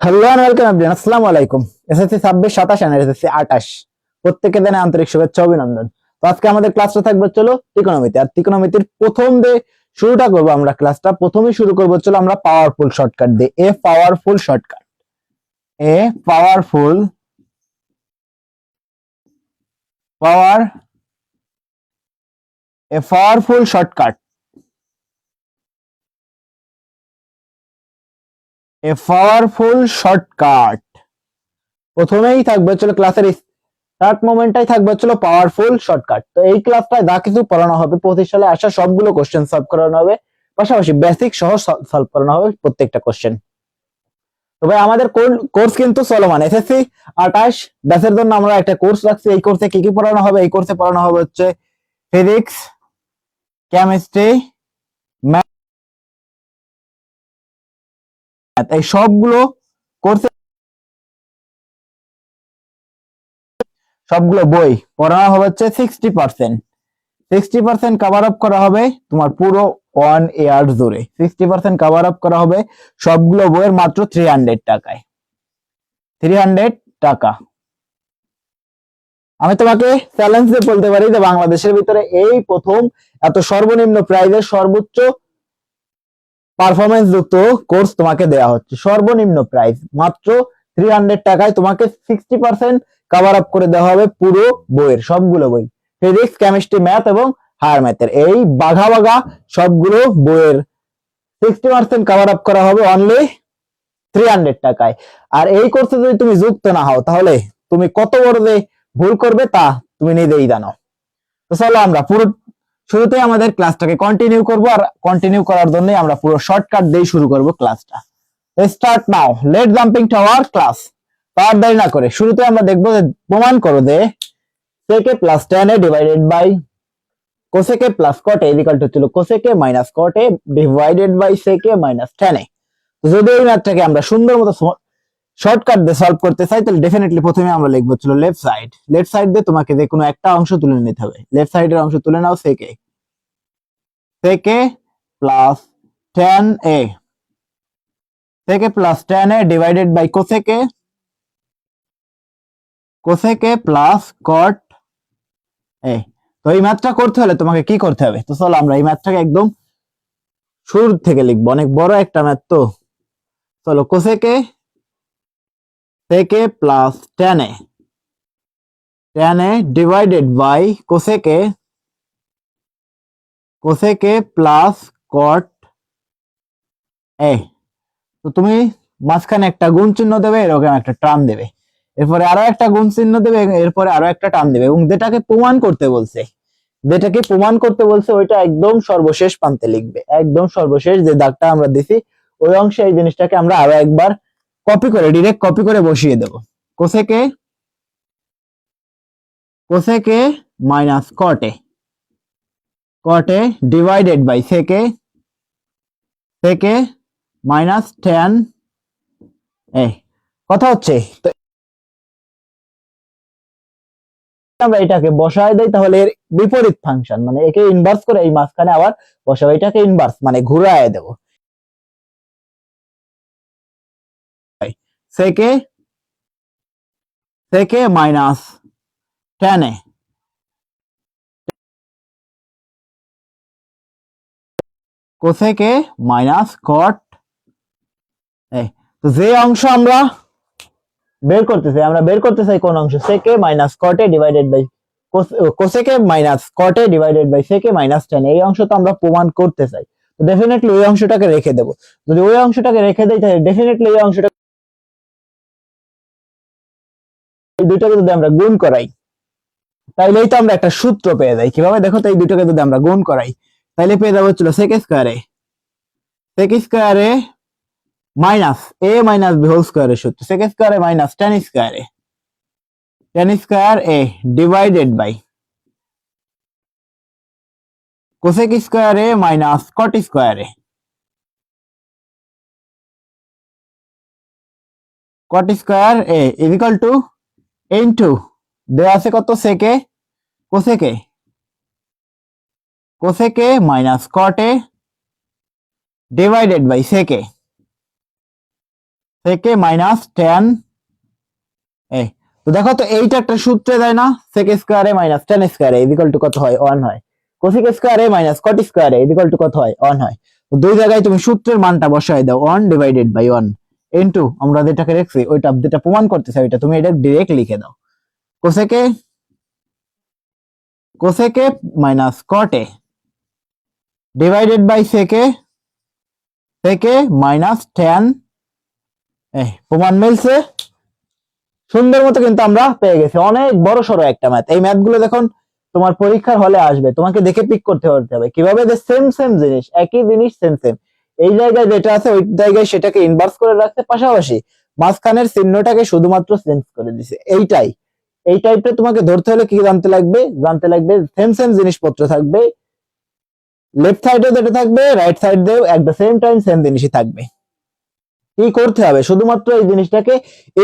Hello and welcome everyone, আসসালামু আলাইকুম। SSC 26, 27 and SSC 28 প্রত্যেককে জানাই আন্তরিক শুভেচ্ছা অভিনন্দন। তো আজকে আমাদের ক্লাসটা থাকবে চলো ত্রিকোণমিতি। আর ত্রিকোণমিতির প্রথম যে শুরুটা করব আমরা ক্লাসটা প্রথমেই শুরু করব চলো আমরা পাওয়ারফুল শর্টকাট দিয়ে। A powerful shortcut, a powerful power a powerful shortcut, a powerful shortcut. প্রথমেই থাকবে চলো ক্লাসের স্টার্ট মোমেন্টটাই থাকবে চলো পাওয়ারফুল শর্টকাট। তো এই ক্লাসটায় যা কিছু পড়ানো হবে 25 সালে আসা সবগুলো কোশ্চেন সলভ করানো হবে, পাশাপাশি বেসিক সহ সলভ করানো হবে প্রত্যেকটা কোশ্চেন। তো ভাই আমাদের কোর্স কিন্তু চলমান। এসএসসি 28 ব্যাচের জন্য আমরা একটা কোর্স রাখছি। এই কোর্সে কি কি পড়ানো হবে? এই কোর্সে পড়ানো হবে হচ্ছে ফিজিক্স, কেমিস্ট্রি, ম্যাথ, এই সবগুলো কোর্সে সবগুলো বই পড়ানো হবে হচ্ছে 60%। 60% কভার আপ করা হবে তোমার পুরো 1 ইয়ার জুড়ে। 60% কভার আপ করা হবে সবগুলো বইয়ের মাত্র 300 টাকায়। 300 টাকা। আমি তোমাকে চ্যালেঞ্জ দিয়ে বলতে পারি যে বাংলাদেশের ভিতরে এই প্রথম এত সর্বনিম্ন প্রাইজের সর্বোচ্চ পারফরমেন্স যুক্ত কোর্স তোমাকে দেয়া হচ্ছে। সর্বনিম্ন প্রাইস মাত্র 300 টাকায় তোমাকে 60% কভার আপ করে দেওয়া হবে পুরো বইয়ের সবগুলো বই, ফিজিক্স, কেমিস্ট্রি, ম্যাথ এবং হায়ার ম্যাথের এই বাঘা বাঘা সবগুলো বইয়ের 60% কভার আপ করা হবে অনলি 300 টাকায়। আর এই কোর্সে যদি তুমি যুক্ত না হও তাহলে তুমি কত বড় যে ভুল করবে তা তুমি নিজেই জানো। তো চলো আমরা পুরো শুরুতে আমাদের ক্লাসটাকে কন্টিনিউ করব। আর কন্টিনিউ করার জন্য আমরা পুরো শর্টকাট দিয়ে শুরু করব ক্লাসটা। Start now, let jumping to our class. তার দেরি না করে শুরুতে আমরা দেখবো যে প্রমাণ করো যে sec a plus tan a divided by cosec a plus cot a equal to ছিল cosec a minus cot a divided by sec a minus tan a। তো যদি এই ম্যাথটাকে আমরা সুন্দর মতো শর্টকাট দিয়ে সলভ করতে চাই তাহলে ডেফিনেটলি প্রথমে আমরা লিখবো ছিল লেফট সাইড। লেফট সাইড দিয়ে তোমাকে যে কোনো একটা অংশ তুলে নিতে হবে। লেফট সাইডের অংশ তুলে নাও sec a, sec a plus tan a, sec a plus tan a divided by cosec a, cosec a plus cot a। তো এই ম্যাথটা করতে হলে তোমাকে কি করতে হবে? তো চলো আমরা এই ম্যাথটাকে একদম শুরু থেকে লিখবো, অনেক বড় একটা ম্যাথ। তো চলো cosec a, sec a plus tan a, tan a divided by cosec a, cosec a plus cot a। তো তুমি মাঝখানে একটা গুণ চিহ্ন দেবে, এরকম একটা টার্ম দেবে, এরপরে আরো একটা গুণ চিহ্ন দেবে, এরপরে আরো একটা টার্ম দেবে এবং যেটাকে প্রমাণ করতে বলছে, যেটাকে প্রমাণ করতে বলছে ওইটা একদম সর্বশেষ প্রান্তে লিখবে। একদম সর্বশেষ যে দাগটা আমরা দিছি ওই অংশে এই জিনিসটাকে আমরা আরো একবার কপি করে ডিরেক্ট কপি করে বসিয়ে দেব। cosec a, cosec a minus cot a, cot a divided by sec a, sec a minus tan a। কথা হচ্ছে তো আমরা এটাকে বসায় দেই তাহলে এর বিপরীত ফাংশন মানে একে ইনভার্স করে এই মাঝখানে আবার বসাবো, এটাকে ইনভার্স মানে ঘুরায় দেব। sec a, sec a minus tan a, cosec a minus cot a। তো যে অংশ আমরা বের করতে চাই, আমরা বের করতে চাই কোন অংশ? sec a minus cot a divided by cosec a minus cot a divided by sec a minus tan a। এই অংশ তো আমরা প্রমাণ করতে চাই, তো ডেফিনেটলি ওই অংশটাকে রেখে দেব। যদি ওই অংশটাকে রেখে দেই তাহলে ডেফিনেটলি এই অংশটা এই দুইটাকে যদি আমরা গুণ করাই তাইলেই তো আমরা একটা সূত্র পেয়ে যাই। কিভাবে দেখো তো, এই দুইটাকে যদি আমরা গুণ করাই তাহলে পেয়ে যাবো হচ্ছিল sec স্কয়ারে, sec স্কয়ারে minus a minus b whole স্কয়ারের সূত্র, sec স্কয়ারে মাইনাস tan স্কয়ারে, tan square a divided by cosec স্কয়ারে মাইনাস cot স্কয়ারে, cot square a equal to into দেওয়া আছে কত sec a, cosec a, cosec a minus cot a divided by sec a, থেকে মাইনাস টেন এই তো দেখো তো এইটা একটা সূত্রে দেয় না, সেক স্কয়ারে মাইনাস টেন স্কয়ারে ইকুয়াল টু কত হয় 1 হয়, কোসেক স্কয়ারে মাইনাস কট স্কয়ারে ইকুয়াল টু কত হয় 1 হয়। তো দুই জায়গায় তুমি সূত্রের মানটা বসায় দাও 1 ডিভাইডেড বাই 1 ইনটু আমরা যেটাকে রাখছি ওইটা যেটা প্রমাণ করতেছে ওইটা তুমি এটা ডাইরেক্ট লিখে দাও, কোসেকে কোসেকে মাইনাস কটে ডিভাইডেড বাই সেকে সেকে মাইনাস টেন। প্রমাণ মিলছে সুন্দর মতো, কিন্তু আমরা পেয়ে গেছি। অনেক বড় সড়ো একটা ম্যাথ। এই ম্যাথ গুলো যখন তোমার পরীক্ষার হলে আসবে তোমাকে দেখে পিক করতে হবে কিভাবে, যে সেম সেম জিনিস, একই জিনিস সেম সেম, এই জায়গায় যেটা আছে ওই জায়গায় সেটাকে ইনভার্স করে রাখতে, পাশাপাশি মাঝখানের চিহ্নটাকে শুধুমাত্র চেঞ্জ করে দিছে। এইটাই এই টাইপটা তোমাকে ধরতে হলে কি জানতে লাগবে সেম সেম জিনিসপত্র থাকবে, লেফট সাইডে যেটা থাকবে রাইট সাইডেও at the same time same জিনিসই থাকবে। কি করতে হবে, শুধুমাত্র এই জিনিসটাকে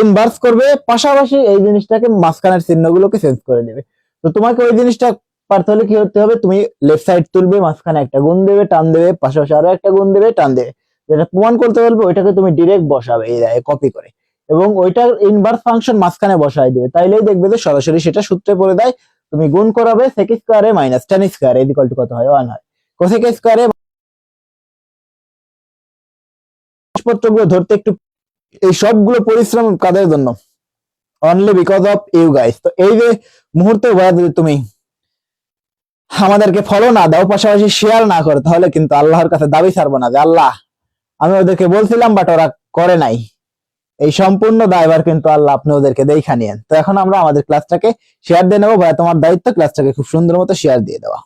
ইনভার্স করবে, পাশাপাশি এই জিনিসটাকে মাঝখানের চিহ্নগুলোকে চেঞ্জ করে দেবে। তো তোমাকে ওই জিনিসটা পারতে হলে কি করতে হবে, তুমি লেফট সাইড তুলবে, মাঝখানে একটা গুণ দেবে, টান দেবে, পাশাপাশি আরো একটা গুণ দেবে, টান দেবে। যেটা প্রমাণ করতে বলবে ওইটাকে তুমি ডিরেক্ট বসাবে এই কপি করে, এবং ওইটার ইনভার্স ফাংশন মাঝখানে বসাই দেবে, তাইলেই দেখবে যে সরাসরি সেটা সূত্রে পড়ে দেয়। তুমি গুণ করাবে সেক স্কয়ারে মাইনাস টেন স্কয়ারে ইকুয়াল টু কত হয় 1 হয়, কোসেক স্কয়ারে পত্রগুলো ধরতে একটু, এই সবগুলো পরিশ্রম কাদের জন্য, only because of you guys. তো এই যে মুহূর্তে যদি তুমি আমাদেরকে ফলো না দাও, পাশাপাশি শেয়ার না করো, তাহলে কিন্তু আল্লাহর কাছে দাবি ছাড়বো না যে আল্লাহ আমি ওদেরকে বলছিলাম বাট ওরা করে নাই। এই সম্পূর্ণ দায়ভার কিন্তু আল্লাহ আপনি ওদেরকে দেখা নিয়েন। তো এখন আমরা আমাদের ক্লাসটাকে শেয়ার দিয়ে নেবো। ভাই তোমার দায়িত্ব ক্লাসটাকে খুব সুন্দর মতো শেয়ার দিয়ে দেওয়া।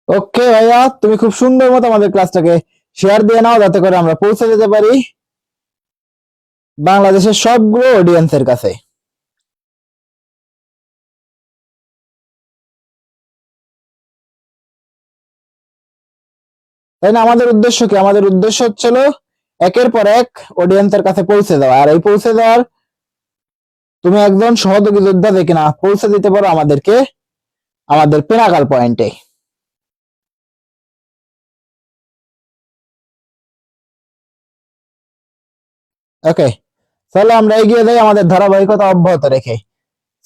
ওকে ভাইয়া, তুমি খুব সুন্দর মতো আমাদের ক্লাসটাকে শেয়ার দিয়ে নাও, যাতে করে আমরা পৌঁছে যেতে পারি বাংলাদেশের সবগুলো অডিয়েন্সের কাছে। তাই না? আমাদের উদ্দেশ্য কি? আমাদের উদ্দেশ্য হচ্ছিল একের পর এক অডিয়েন্সের কাছে পৌঁছে দেওয়া, আর এই পৌঁছে দেওয়ার তুমি একজন সহযোগী যোদ্ধা যে কিনা পৌঁছে দিতে পারো আমাদেরকে আমাদের পিনাকাল পয়েন্টে। ওকে, চলো আমরা এগিয়ে যাই আমাদের ধারাবাহিকতা অব্যাহত রেখে।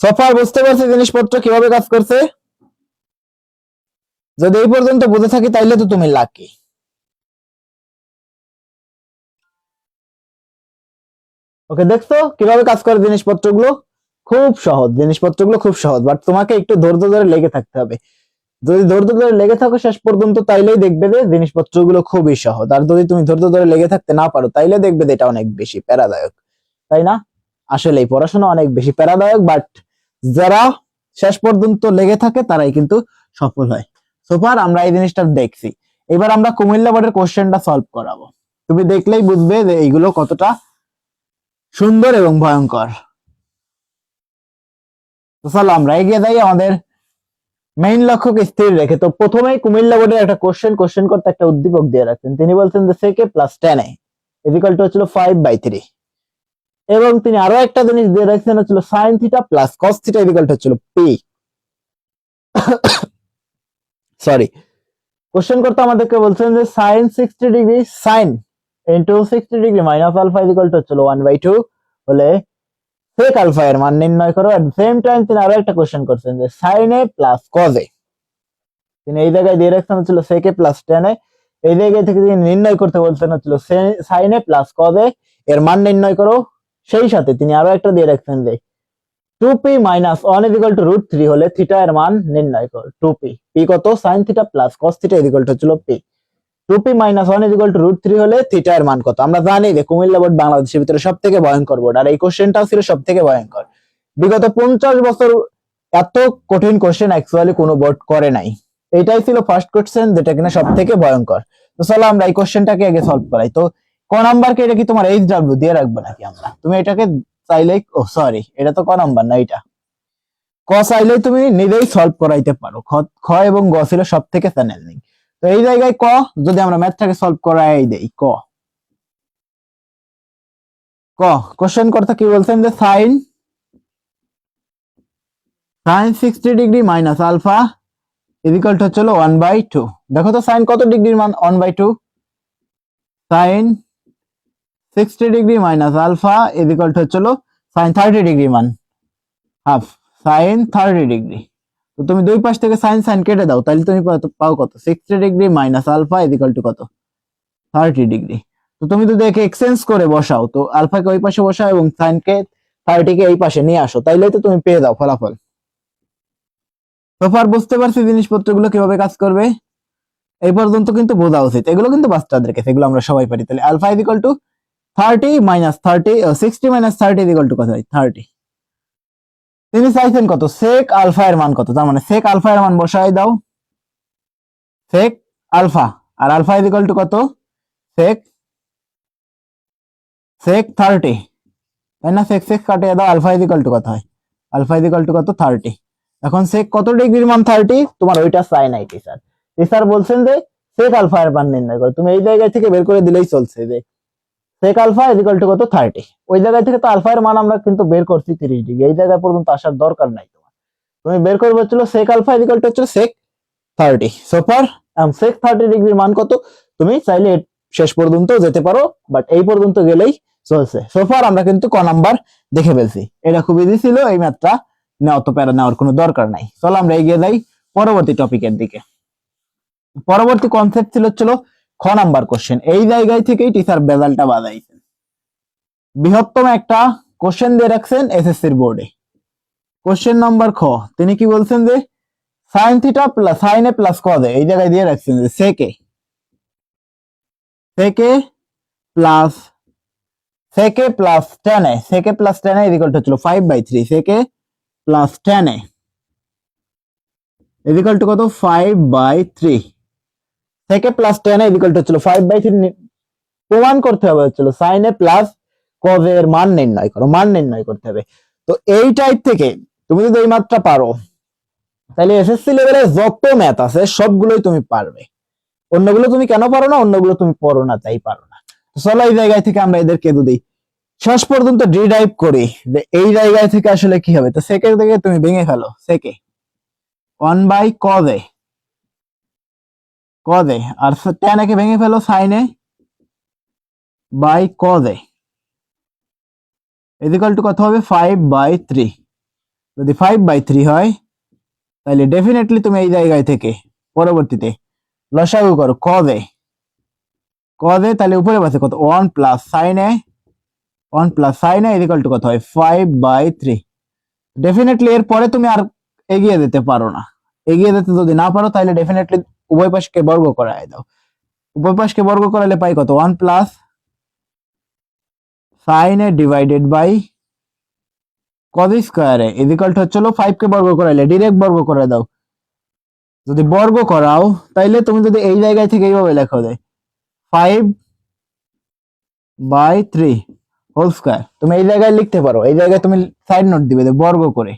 সফার বুঝতে পারছি জিনিসপত্র কিভাবে কাজ করছে? যদি এই পর্যন্ত বুঝে থাকি তাইলে তো তুমি লাকি। ওকে, দেখছো কিভাবে কাজ করে জিনিসপত্রগুলো? খুব সহজ, জিনিসপত্রগুলো খুব সহজ, বাট তোমাকে একটু ধৈর্য ধরে লেগে থাকতে হবে। যদি ধৈর্য ধরে লেগে থাকো শেষ পর্যন্ত, তাইলেই দেখবে যে জিনিসপত্রগুলো খুবই সহজ। আর যদি তুমি ধৈর্য ধরে লেগে থাকতে না পারো, তাইলে দেখবে যে এটা অনেক বেশি প্যারাদায়ক। তাই না? আসলে এই পড়াশোনা অনেক বেশি প্যারাদায়ক, বাট যারা শেষ পর্যন্ত লেগে থাকে তারাই কিন্তু সফল হয়। সোফার আমরা এই জিনিসটা দেখছি। এবার আমরা কুমিল্লা বোর্ডের কোশ্চেনটা সলভ করাবো। তুমি দেখলেই বুঝবে যে এইগুলো কতটা সুন্দর এবং ভয়ঙ্কর। তো চলো আমরা এগিয়ে যাই আমাদের মেইন লক্ষ্যকে স্থির রেখে। তো প্রথমেই কুমিল্লা বোর্ডের একটা কোশ্চেন করতে একটা উদ্দীপক দিয়ে রাখছেন। তিনি বলছেন যে সেকে plus ten A equal to হচ্ছিল 5/3, এবং তিনি আরো একটা জিনিস দিয়ে রাখছেন হচ্ছিল sine theta plus cos theta equal to হচ্ছিল পি। সরি, কোশ্চেন করতে আমাদেরকে বলছেন যে sine 60 degree sine into 60 degree minus alpha equal to হচ্ছিল 1/2 হলে সেক আলফা এর মান নির্ণয় করো। এট সেম টাইম তিনি আরো একটা কোশ্চেন করছেন যে sine A plus cos A, তিনি এই জায়গায় দিয়ে রাখছেন হচ্ছিল সেক এ প্লাস টেন এ, এই জায়গায় থেকে তিনি নির্ণয় করতে বলছেন হচ্ছিল sine A plus cos A এর মান নির্ণয় করো। সেই সাথে তিনি আরো একটা দিয়ে রাখছেন যে 2p মাইনাস 1 ইকুয়াল টু √3 হলে থিটা এর মান নির্ণয় করো। 2p, p কত? Sign theta plus cos theta equal to হচ্ছিল p। 2p minus 1 equal to √3 হলে থিটা এর মান কত? আমরা জানি যে কুমিল্লা বোর্ড বাংলাদেশের ভিতরে সব থেকে ভয়ঙ্কর বোর্ড, আর এই কোশ্চেনটাও ছিল সব থেকে ভয়ঙ্কর। বিগত 50 বছর এত কঠিন কোশ্চেন অ্যাকচুয়ালি কোনো বোর্ড করে নাই। এটাই ছিল ফার্স্ট কোশ্চেন যেটা কিনা সব থেকে ভয়ঙ্কর। তো চলো আমরা এই কোশ্চেনটাকে আগে সলভ করাই। তো ক নাম্বার কে, এটা কি তোমার এইচডব্লিউ দিয়ে রাখবো নাকি আমরা? তুমি এটাকে চাইলেই, ও সরি, এটা তো ক নাম্বার না, এটা ক চাইলেই তুমি নিজেই সলভ করাইতে পারো। খ এবং গ ছিল সব থেকে চ্যালেঞ্জিং। তো এই জায়গায় ক যদি আমরা ম্যাথটাকে সলভ করাই দেই, ক ক কোশ্চেন কর্তা কি বলছেন যে sine 60 degree minus alpha equal to হচ্ছে 1/2। দেখো তো সাইন কত ডিগ্রির মান, 1/2। Sine 60 degree minus alpha equal to হচ্ছে সাইন 30 ডিগ্রি মান হাফ সাইন 30 ডিগ্রি। তো তুমি দুই পাশ থেকে সাইন সাইন কেটে দাও, তাহলে তুমি পাও কত, 60 degree minus alpha equal to কত, 30 ডিগ্রি। তো তুমি যদি একে এক্সচেঞ্জ করে বসাও, তো আলফাকে ওই পাশে বসাও এবং সাইনকে 30 কে এই পাশে নিয়ে আসো, তাইলেই তো তুমি পেয়ে যাও ফলাফল। তো ফার বুঝতে পারছি জিনিসপত্রগুলো কিভাবে কাজ করবে, এই পর্যন্ত কিন্তু বোঝা উচিত। এগুলো কিন্তু বাচ্চাদের কেস, এগুলো আমরা সবাই পারি। তাহলে alpha equal to 30 minus 30, 60 minus 30 equal to কত হয়, 30। তিনি চাইছেন কত, সেক আলফা এর মান কত, তার মানে সেক আলফা এর মান বসাই দাও, সেক আলফা, আর আলফা ইকুয়াল টু কত, সেক সেক 30, তাই না? সেক সেক কাটিয়ে দাও, আলফা ইকুয়াল টু কত হয়, আলফা ইকুয়াল টু কত, 30। এখন সেক কত ডিগ্রির মান 30, তোমার ওইটা চাই নাই টিচার। টিচার বলছেন যে সেক আলফা এর মান নির্ণয় করো, তুমি এই জায়গা থেকে বের করে দিলেই চলছে যে সেক আলফা ইকুয়াল টু কত, 30। ওই জায়গা থেকে তো আলফা এর মান আমরা কিন্তু বের করছি 30 ডিগ্রি, এই জায়গা পর্যন্ত আসার দরকার নাই তোমার। তুমি বের করবে হচ্ছিল সেক আলফা ইকুয়াল টু হচ্ছে সেক 30। সোফার সেক 30 ডিগ্রির মান কত, তুমি চাইলে শেষ পর্যন্ত যেতে পারো, বাট এই পর্যন্ত গেলেই চলছে। সোফার আমরা কিন্তু ক নাম্বার দেখে ফেলছি, এটা খুব ইজি ছিল, এই ম্যাথটা নেওয়া তো প্যারা নেওয়ার কোনো দরকার নাই। চলো আমরা এগিয়ে যাই পরবর্তী টপিকের দিকে। পরবর্তী কনসেপ্ট ছিল খ নাম্বার কোশ্চেন। এই জায়গায় থেকেই টিচার বেজালটা বাজাইছেন। বৃহত্তম একটা কোশ্চেন দিয়ে রাখছেন এসএসসির বোর্ডে। কোশ্চেন নাম্বার খ, তিনি কি বলছেন যে sign theta plus sine A plus cos এ, এই জায়গায় দিয়ে রাখছেন যে সেকে প্লাস সেকে প্লাস টেন এ, সেকে plus ten A equal to হচ্ছিল 5/3, সেকে plus ten A equal to কত, 5/3। সেকে plus ten A equal to হচ্ছিল 5/3। প্রমাণ করতে হবে হচ্ছিল সাইন এ প্লাস কজ এর মান নির্ণয় করো, মান নির্ণয় করতে হবে। তো এই টাইপ থেকে তুমি যদি এই মাত্রা পারো, তাহলে এসএসসি লেভেলে যত ম্যাথ আছে সবগুলোই তুমি পারবে। অন্যগুলো তুমি কেন পারো না, অন্যগুলো তুমি পড়ো না তাই পারো না। চলো এই জায়গায় থেকে আমরা এদেরকে যদি শেষ পর্যন্ত ডিরাইভ করি যে এই জায়গায় থেকে আসলে কি হবে, তো সেকে থেকে তুমি ভেঙে ফেলো, সেকে 1/cos a, cos a, আর tan কে ভেঙে ফেলো sin a by cos a equal to কত হবে, 5/3। যদি 5/3 হয় তাহলে ডেফিনেটলি তুমি এই জায়গায় থেকে পরবর্তীতে লসাগু করো cos a, তাহলে উপরে পাশে কত, 1 plus sin a, 1 plus sin a equal to কত হয়, 5/3। ডেফিনেটলি এর পরে তুমি আর এগিয়ে যেতে পারো না। এগিয়ে যেতে যদি না পারো তাহলে ডেফিনেটলি উভয় পাশকে বর্গ করায় দাও। উভয় পাশকে বর্গ করালে পাই কত, 1 plus sin a divided by cos square a equal to হচ্ছে 5 কে বর্গ করাইলে ডাইরেক্ট বর্গ করে দাও। যদি বর্গ করাও তাইলে তুমি যদি এই জায়গায় থেকে এইভাবে লেখো যায় 5/3 হোল স্কয়ার, তুমি এই জায়গায় লিখতে পারো। এই জায়গায় তুমি সাইড নোট দিবে যে বর্গ করে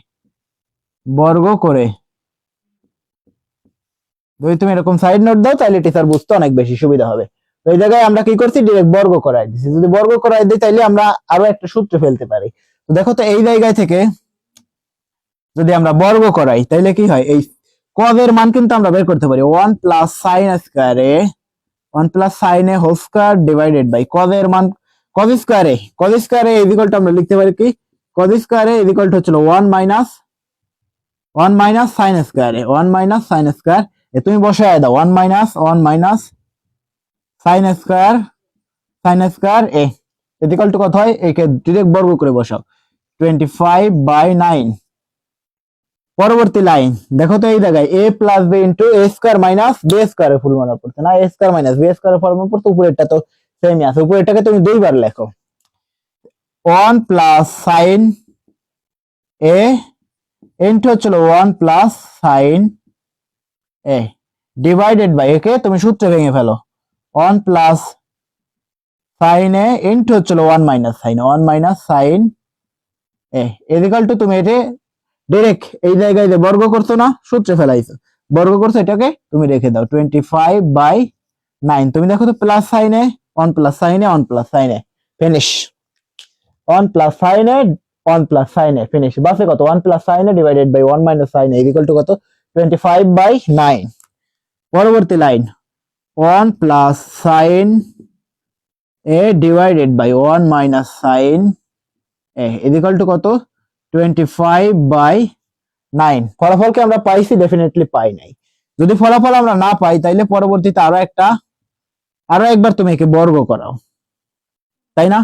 যদি তুমি এরকম সাইড নোট দাও তাহলে টিচার বুঝতে অনেক বেশি সুবিধা হবে। তো এই জায়গায় আমরা কি করছি, ডাইরেক্ট বর্গ করাই দিছি। যদি বর্গ করাই দিই তাহলে আমরা আরো একটা সূত্র ফেলতে পারি। তো দেখো তো এই জায়গায় থেকে যদি আমরা বর্গ করাই তাহলে কি হয়, এই cos এর মান কিন্তু আমরা বের করতে পারি 1 plus sin square a, 1 plus sin a whole square divided by cos এর মান cos square a, equal to আমরা লিখতে পারি কি, cos square a equal to হচ্ছে 1 minus sin square a, 1 minus sin square a তুমি বসায় দাও, 1 minus sin square a equal to কত হয়, একে ডাইরেক্ট বর্গ করে বসাও 25/9। পরবর্তী লাইন দেখো তো এই জায়গায় a plus b into a square minus b square এর ফুল ফর্ম পড়ছে না, a square minus b square এর ফর্ম পড়ছে, উপরেরটা তো সেমই আছে, উপরেরটাকে তুমি দুইবার লেখো 1 প্লাস sin a ইন্টু হচ্ছে 1 plus sin a divided by, একে তুমি সূত্রে ভেঙে ফেলো 1 প্লাস sin a ইন্টু হচ্ছে 1 মাইনাস sin ইকুয়াল টু তুমি এটা ডাইরেক্ট এই জায়গায় যে বর্গ করছো না, সূত্রে ফেলাইছো, বর্গ করছো, এটাকে তুমি রেখে দাও 25/9। তুমি দেখো তো প্লাস সাইনে 1 প্লাস সাইনে 1 প্লাস সাইনে ফিনিশ, 1 প্লাস সাইনে 1 প্লাস সাইনে ফিনিশ। বাসে কত? 1 প্লাস সাইনে ডিভাইডেড বাই 1 মাইনাস সাইনে ইকুয়াল টু কত? 25/9। পরবর্তী line 1 plus sine A divided by 1 minus sine A equal to কত? 25/9। ফলাফলকে আমরা পাইছি? ডেফিনেটলি পাই নাই। যদি ফলাফল আমরা না পাই তাইলে পরবর্তীতে আরো একবার তুমি একে বর্গ করাও, তাই না?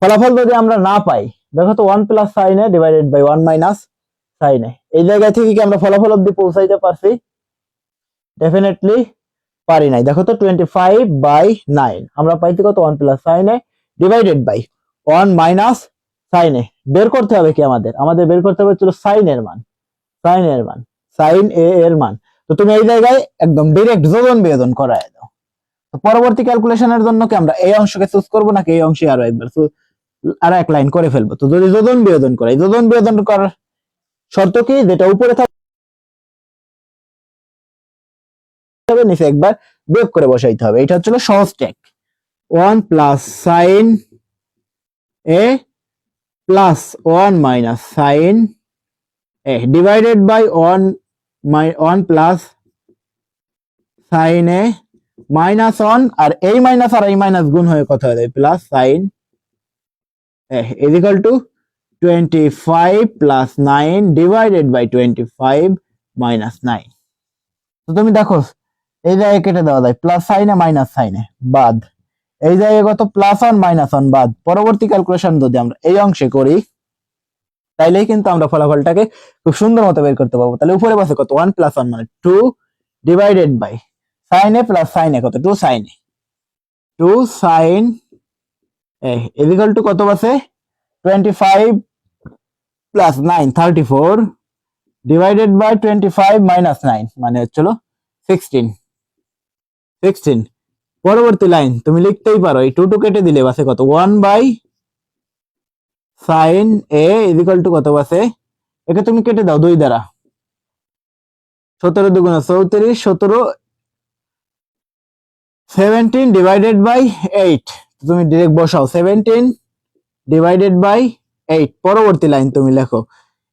ফলাফল যদি আমরা না পাই, দেখো তো 1 plus sine A divided by 1 minus sine a, এই জায়গা থেকে কি আমরা ফলাফল অব্দি পৌঁছাইতে পারছি? ডেফিনেটলি পারি নাই। দেখো তো 25/9 আমরা পাইছি কত? 1 plus sine A divided by 1 minus sine a. বের করতে হবে কি আমাদের বের করতে হবে হচ্ছে সাইন এর মান, সাইন এ এর মান। তো তুমি এই জায়গায় একদম ডাইরেক্ট যোজন বিয়োজন করায় দাও। তো পরবর্তী ক্যালকুলেশনের জন্য কি আমরা এই অংশকে চুজ করব নাকি এই অংশে আরো একবার আরো এক লাইন করে ফেলবো? তো যদি যোজন বিয়োজন করাই, যোজন বিয়োজন করার শর্ত কি? যেটা উপরে থাকবে নিচে একবার বিয়োগ করে বসাইতে হবে। এটা হচ্ছে সহজ ট্যাক। 1 plus sine A plus 1 minus sine A divided by 1 plus sine A minus 1, আর এই মাইনাস আর এই মাইনাস গুণ হয়ে কত হয়ে যায়? Plus sine A equal to 25 plus 9 divided by 25 minus 9। তো তুমি দেখো এই জায়গায় কেটে দেওয়া যায়, প্লাস সাইনে মাইনাস সাইনে বাদ, এই জায়গায় কত? প্লাস 1 মাইনাস 1 বাদ। পরবর্তী ক্যালকুলেশন যদি আমরা এই অংশে করি তাইলেই কিন্তু আমরা ফলাফলটাকে খুব সুন্দর মতো বের করতে পারবো। তাহলে উপরে বসে কত? 1 প্লাস 1 মানে 2 divided by sine A plus sine A কত? 2 sine A, 2 sine A equal to কত বসে? 25 প্লাস 9 34 ডিভাইডেড বাই 25 মাইনাস 9 মানে হচ্ছিল 16। পরবর্তী লাইন তুমি লিখতেই পারো, এই 2 কেটে দিলে বাসে কত? 1 by sine A equal to কত বসে? একে তুমি কেটে দাও 2 দ্বারা, 17 দুগুণ 34, 17 17 ডিভাইডেড বাই 8। তুমি ডাইরেক্ট বসাও 17 ডিভাইডেড বাই 8। পরবর্তী লাইন তুমি লেখো,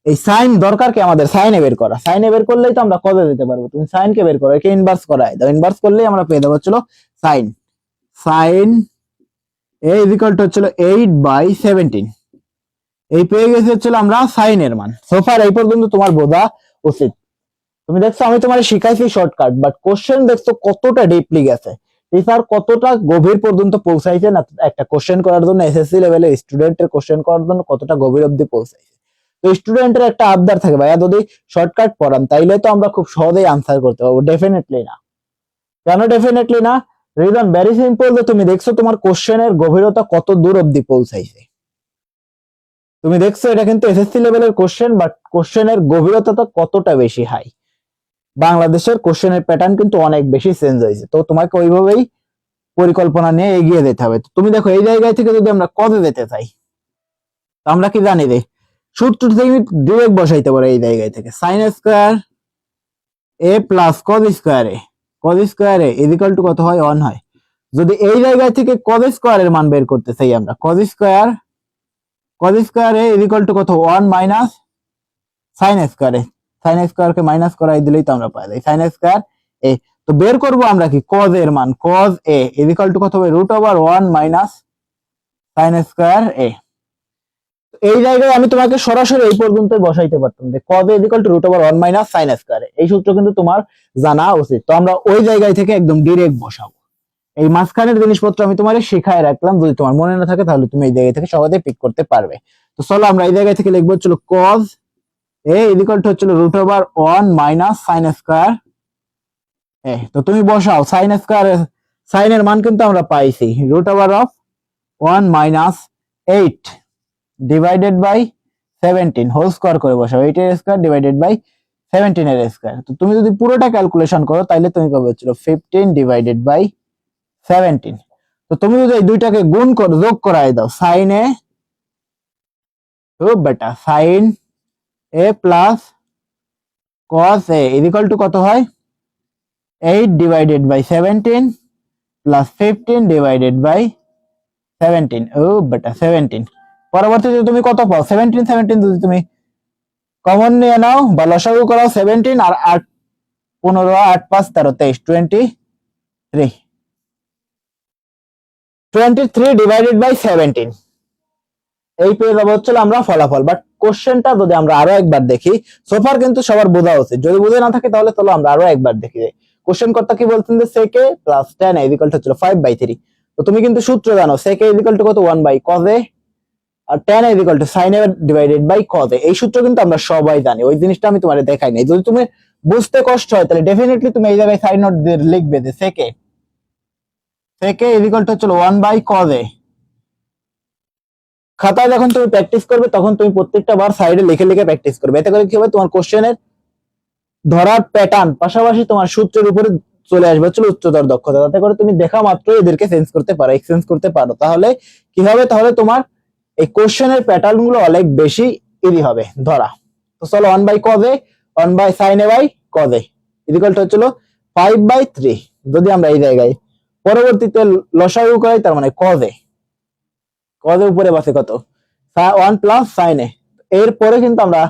এই সাইন দরকার কি আমাদের? সাইনে বের করা, সাইনে বের করলেই তো আমরা কবে দিতে পারবো। তুমি সাইন কে বের করো, একে ইনভার্স করায় দাও, ইনভার্স করলেই আমরা পেয়ে যাবো হচ্ছিল সাইন এ ইকুয়াল টু হচ্ছিল 8/17। এই পেয়ে গেছে হচ্ছিল আমরা সাইনের মান। সোফার এই পর্যন্ত তোমার বোঝা উচিত। তুমি দেখছো আমি তোমার শিখাইছি শর্টকাট, বাট কোশ্চেন দেখছো কতটা ডিপলি গেছে, টিচার কতটা গভীর পর্যন্ত পৌঁছাইছে না একটা কোশ্চেন করার জন্য, এসএসসি লেভেলে স্টুডেন্টের কোশ্চেন করার জন্য কতটা গভীর অবধি পৌঁছাইছে। তো স্টুডেন্টের একটা আবদার থাকে, ভাইয়া যদি শর্টকাট পড়ান তাইলে তো আমরা খুব সহজেই আনসার করতে পারবো। ডেফিনেটলি না। কেন ডেফিনেটলি না? রিজন ভেরি সিম্পল, যে তুমি দেখছো তোমার কোশ্চেনের গভীরতা কত দূর অবধি পৌঁছাইছে। তুমি দেখছো এটা কিন্তু এসএসসি লেভেলের কোশ্চেন, বাট কোশ্চেনের গভীরতা তো কতটা বেশি হাই। বাংলাদেশের কোশ্চেনের প্যাটার্ন কিন্তু অনেক বেশি চেঞ্জ হয়েছে। তো তোমাকে ওইভাবেই পরিকল্পনা নিয়ে এগিয়ে যেতে হবে। তুমি দেখো এই জায়গায় থেকে যদি আমরা কজে যেতে চাই, তো আমরা কি জানি রে, সূত্র থেকে ডিরেক্ট বসাইতে পারো এই জায়গায় থেকে, sign square A plus cause square A equal to কত হয়? 1 হয়। যদি এই জায়গায় থেকে কজ স্কয়ারের মান বের করতে চাই আমরা, cause square A equal to কত? 1 মাইনাস সাইন স্কয়ার কে মাইনাস করাই দিলেই তো আমরা পাই যাই সাইন স্কয়ার এ। তো বের করব আমরা কি? কজ এর মান, কজ এ ইকুয়াল টু কত হবে? √1 মাইনাস সাইন স্কয়ার এ। এই জায়গায় আমি তোমাকে সরাসরি এই পর্যন্ত বসাইতে পারতাম যে cause A equal to √1 minus sine square A. এই সূত্র কিন্তু তোমার জানা উচিত। তো আমরা ওই জায়গায় থেকে একদম ডিরেক্ট বসাবো। এই মাঝখানের জিনিসপত্র আমি তোমার শিখায় রাখলাম, যদি তোমার মনে না থাকে তাহলে তুমি এই জায়গা থেকে সহজে পিক করতে পারবে। তো চলো আমরা এই জায়গা থেকে লিখবো হচ্ছিল কজ এ ইকুয়াল টু হচ্ছিল √1 মাইনাস সাইন স্কয়ার এ। তো তুমি বসাও সাইন স্কয়ার, সাইনের মান কিন্তু আমরা পাইছি √1 minus 8 divided by 17 whole square করে বসাও, 8 এর স্কয়ার ডিভাইডেড বাই 17 এর স্কয়ার। তো তুমি যদি পুরোটা ক্যালকুলেশন করো তাহলে তুমি পাবে হচ্ছিল 15 ডিভাইডেড বাই 17। তো তুমি যদি এই দুইটাকে গুণ করো, যোগ করায় দাও, সাইন এ তো বেটা sine A plus cos A equal to কত হয় 8 divided by 17 plus 15 divided by 17। ও বেটা 17। পরবর্তীতে তুমি কত পাও 17 17 যদি তুমি কমন নিয়ে নাও বা লসাগু করাও 17 আর 8 15 8 5 13 23 23 ডিভাইডেড বাই 17 এই পেয়ে যাবো হচ্ছে আমরা ফলাফল। বাট কোশ্চেনটা যদি আমরা আরো একবার দেখি, সোফার কিন্তু সবার বোঝা উচিত, যদি বুঝে না থাকে তাহলে চলো আমরা আরো একবার দেখি। কোশ্চেন কর্তা কি বলছেন যে sec a plus tan a equal two 5/3। তো তুমি কিন্তু সূত্র জানো sec a ইকুয়াল টু কত 1/cos a আর tan a equal to sin a divided by cos a। এই সূত্র কিন্তু আমরা সবাই জানি, ওই জিনিসটা আমি তোমাদের দেখাই নাই। যদি তুমি বুঝতে কষ্ট হয় তাহলে ডেফিনেটলি তুমি এই জায়গায় সাইড নোট দিয়ে লিখবে যে sec a ইকুয়াল টু হচ্ছে 1/cos a। খাতায় যখন তুমি প্র্যাকটিস করবে তখন তুমি প্রত্যেকটা বার সাইডে লিখে লিখে প্র্যাকটিস করবে। এতে করে কি হবে, তোমার কোশ্চেনের ধরার প্যাটার্ন পাশাপাশি তোমার সূত্রের উপরে চলে আসবে হচ্ছে উচ্চতর দক্ষতা। তাতে করে তুমি দেখা মাত্র এদেরকে চেঞ্জ করতে পারো, এক্সচেঞ্জ করতে পারো। তাহলে কি হবে, তাহলে তোমার এই কোশ্চেনের প্যাটার্ন গুলো অনেক বেশি ইজি হবে ধরা। তো চলো 1/cos a 1/sin a by cos a equal to হচ্ছিল 5/3। যদি আমরা এই জায়গায় পরবর্তীতে লসাগু করাই, তার মানে cos a উপরে বসে কত 1 প্লাস sin a। এরপরে কিন্তু আমরা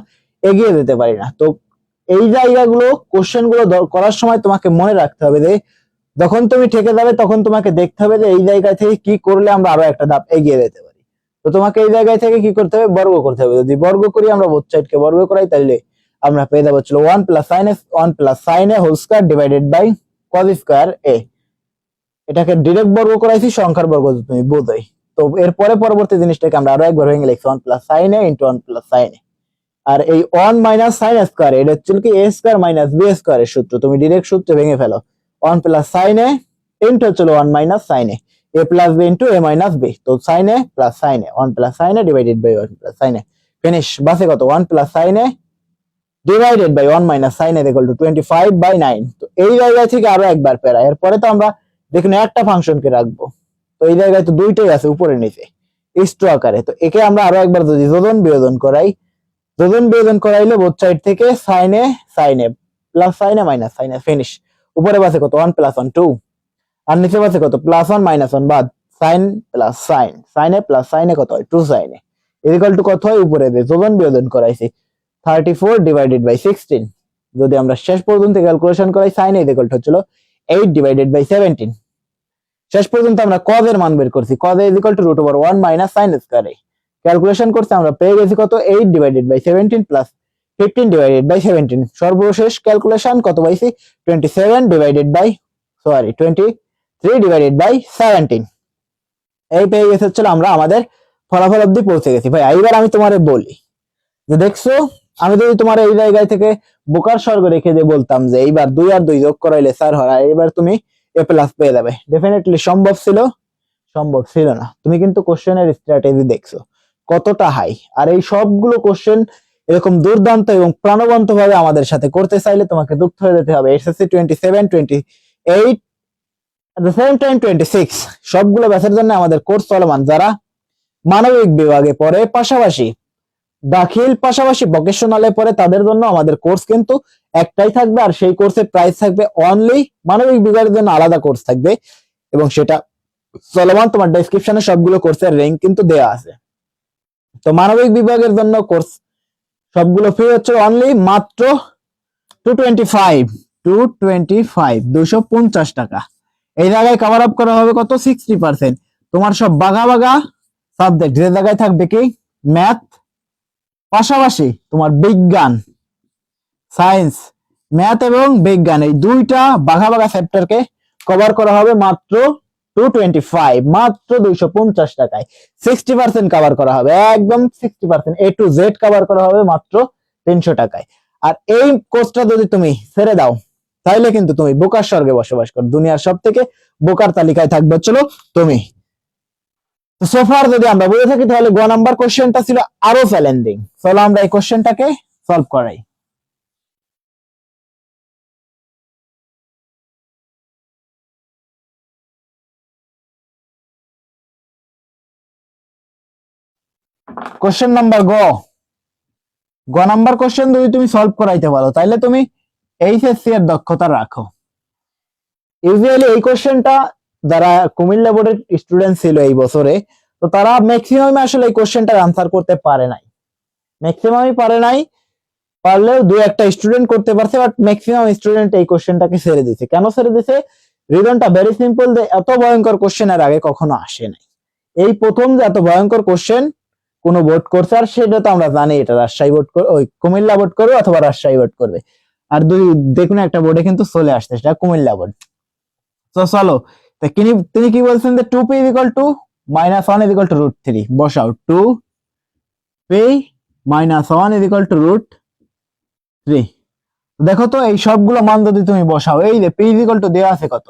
এগিয়ে যেতে পারি না। তো এই জায়গাগুলো কোশ্চেন গুলো করার সময় তোমাকে মনে রাখতে হবে যে যখন তুমি ঠেকে যাবে তখন তোমাকে দেখতে হবে যে এই জায়গা থেকে কি করলে আমরা আরো একটা ধাপ এগিয়ে যেতে পারি। তো তোমাকে এই জায়গায় থেকে কি করতে হবে, বর্গ করতে হবে। যদি বর্গ করি আমরা বোথ সাইডকে বর্গ করাই, তাহলে আমরা পেয়ে যাবো 1 plus sin a whole square divided by cos square a। এটাকে ডিরেক্ট বর্গ করাইছি, সংখ্যার বর্গ তুমি বোঝাই। তো এরপরে পরবর্তী জিনিসটাকে আমরা আরো একবার ভেঙে লিখছি 1 plus sin a into 1 plus sin a। আর এই 1 মাইনাস sin স্কয়ার এটা হচ্ছে কি a স্কয়ার মাইনাস b স্কয়ারের সূত্র, তুমি ডিরেক্ট সূত্রে ভেঙে ফেলো। 1 প্লাস sin a ইন্টু হচ্ছে 1 minus sin a plus b into a minus b। তো sin a plus sin a 1 plus sin a divided by 1 plus sin a। Finish. বাসে কত 1 plus sin a divided by 1 minus sin a equal to 25/9। তো এই জায়গা থেকে আরো একবার পেরা। এরপরে তো আমরা দেখুন একটা ফাংশনকে রাখবো, তো এই জায়গায় তো দুইটাই আছে উপরে নিচে ইস্টু আকারে। তো একে আমরা আরো একবার যদি যোজন বিয়োজন করাই, যোজন বিয়োজন করাইলে বোথ সাইড থেকে sin a plus sin a minus sin a। Finish. উপরে বাসে কত 1 প্লাস 1 2 আর নিচে বাসে কত প্লাস 1 মাইনাস 1 বাদ sin plus sin a plus sin a কত হয় 2 sin a ইকুয়াল টু কত হয় উপরে দিয়ে যোজন বিয়োজন করাইছি 34 ডিভাইডেড বাই 16। যদি আমরা শেষ পর্যন্ত ক্যালকুলেশন করাই sin a ইকুয়াল টু হচ্ছিল 8 ডিভাইডেড বাই 17। শেষ পর্যন্ত আমরা cos এর মান বের করছি, cos a equal to √1 minus sin square a। Calculation করতে আমরা পেয়ে গেছি কত 8 divided by 17 plus 15 divided by 17। সর্বশেষ ক্যালকুলেশন কত পাইছি 23 ডিভাইডেড বাই 17। এই পেয়ে গেছে হচ্ছে আমরা আমাদের ফলাফল অবধি পৌঁছে গেছি। ভাই এইবার আমি তোমারে বলি যে দেখছো, আমি যদি তোমার এই জায়গায় থেকে বোকার স্বর্গ রেখে দিয়ে বলতাম যে এইবার 2 আর 2 যোগ করাইলে 4 হয়, এবার তুমি এ প্লাস পেয়ে যাবে, ডেফিনেটলি সম্ভব ছিল? সম্ভব ছিল না। তুমি কিন্তু কোশ্চেনের স্ট্র্যাটেজি দেখছো কতটা হাই। আর এই সবগুলো কোশ্চেন এরকম দুর্দান্ত এবং প্রাণবন্ত ভাবে আমাদের সাথে করতে চাইলে তোমাকে যুক্ত হয়ে যেতে হবে SSC 27 28 at the same time 26 সবগুলো ব্যাচের জন্য আমাদের কোর্স চলমান। যারা মানবিক বিভাগে পড়ে পাশাপাশি দাখিল পাশাপাশি ভোকেশনালে পড়ে তাদের জন্য আমাদের কোর্স কিন্তু একটাই থাকবে, আর সেই কোর্সের প্রাইস থাকবে অনলি, মানবিক বিভাগের জন্য আলাদা কোর্স থাকবে এবং সেটা চলমান। তোমার ডেসক্রিপশনে সবগুলো কোর্সের লিংক কিন্তু দেওয়া আছে। তো মানবিক বিভাগের জন্য কোর্স সবগুলো ফ্রি হচ্ছে অনলি মাত্র 250 টাকা। এই জায়গায় কভার আপ করা হবে কত 60%। তোমার সব বাঘা বাঘা সাবজেক্ট যে জায়গায় থাকবে কি ম্যাথ পাশাপাশি তোমার বিজ্ঞান, সায়েন্স, ম্যাথ এবং বিজ্ঞান এই দুইটা বাঘা বাঘা চ্যাপ্টারকে কভার করা হবে মাত্র 225, মাত্র 250 টাকায় 60% কভার করা হবে, একদম 60% A to Z কভার করা হবে মাত্র 300 টাকায়। আর এই কোর্সটা যদি তুমি ছেড়ে দাও তাহলে কিন্তু তুমি বোকার স্বর্গে বসবাস করো, দুনিয়ার সব থেকে বোকার তালিকায় থাকবে চলো তুমি। তো সোফার যদি আমরা বুঝে থাকি তাহলে গ নাম্বার কোশ্চেনটা ছিল আরো চ্যালেঞ্জিং। চলো আমরা এই কোশ্চেনটাকে সলভ করাই। কোশ্চেন নাম্বার গ নাম্বার কোশ্চেন যদি তুমি সলভ করাইতে পারো তাহলে তুমি এইচএসসি এর দক্ষতা রাখো। ইউজুয়ালি এই কোশ্চেনটা যারা কুমিল্লা বোর্ডের স্টুডেন্ট ছিল এই বছরে, তো তারা ম্যাক্সিমাম আসলে এই কোশ্চেনটার আনসার করতে পারে নাই, ম্যাক্সিমামই পারে নাই, পারলেও দুই একটা স্টুডেন্ট করতে পারছে, বাট ম্যাক্সিমাম স্টুডেন্ট এই কোশ্চেনটাকে ছেড়ে দিছে। কেন ছেড়ে দিছে? রিজনটা ভেরি সিম্পল, যে এত ভয়ঙ্কর কোশ্চেন এর আগে কখনো আসে নাই, এই প্রথম যে এত ভয়ঙ্কর কোশ্চেন কোন বোর্ড করছে, আর সেটা তো আমরা জানি এটা রাজশাহী বোর্ড ওই কুমিল্লা বোর্ড করবে অথবা রাজশাহী বোর্ড করবে, আর দুই দেখুন একটা বোর্ডে কিন্তু চলে আসছে, সেটা কুমিল্লা বোর্ড। তো চলো, তিনি কি বলছেন যে 2p = -1 = √3, বসাও 2p - 1 = √3। দেখো তো এই সবগুলো মান যদি তুমি বসাও, এই যে p = দেওয়া আছে কত,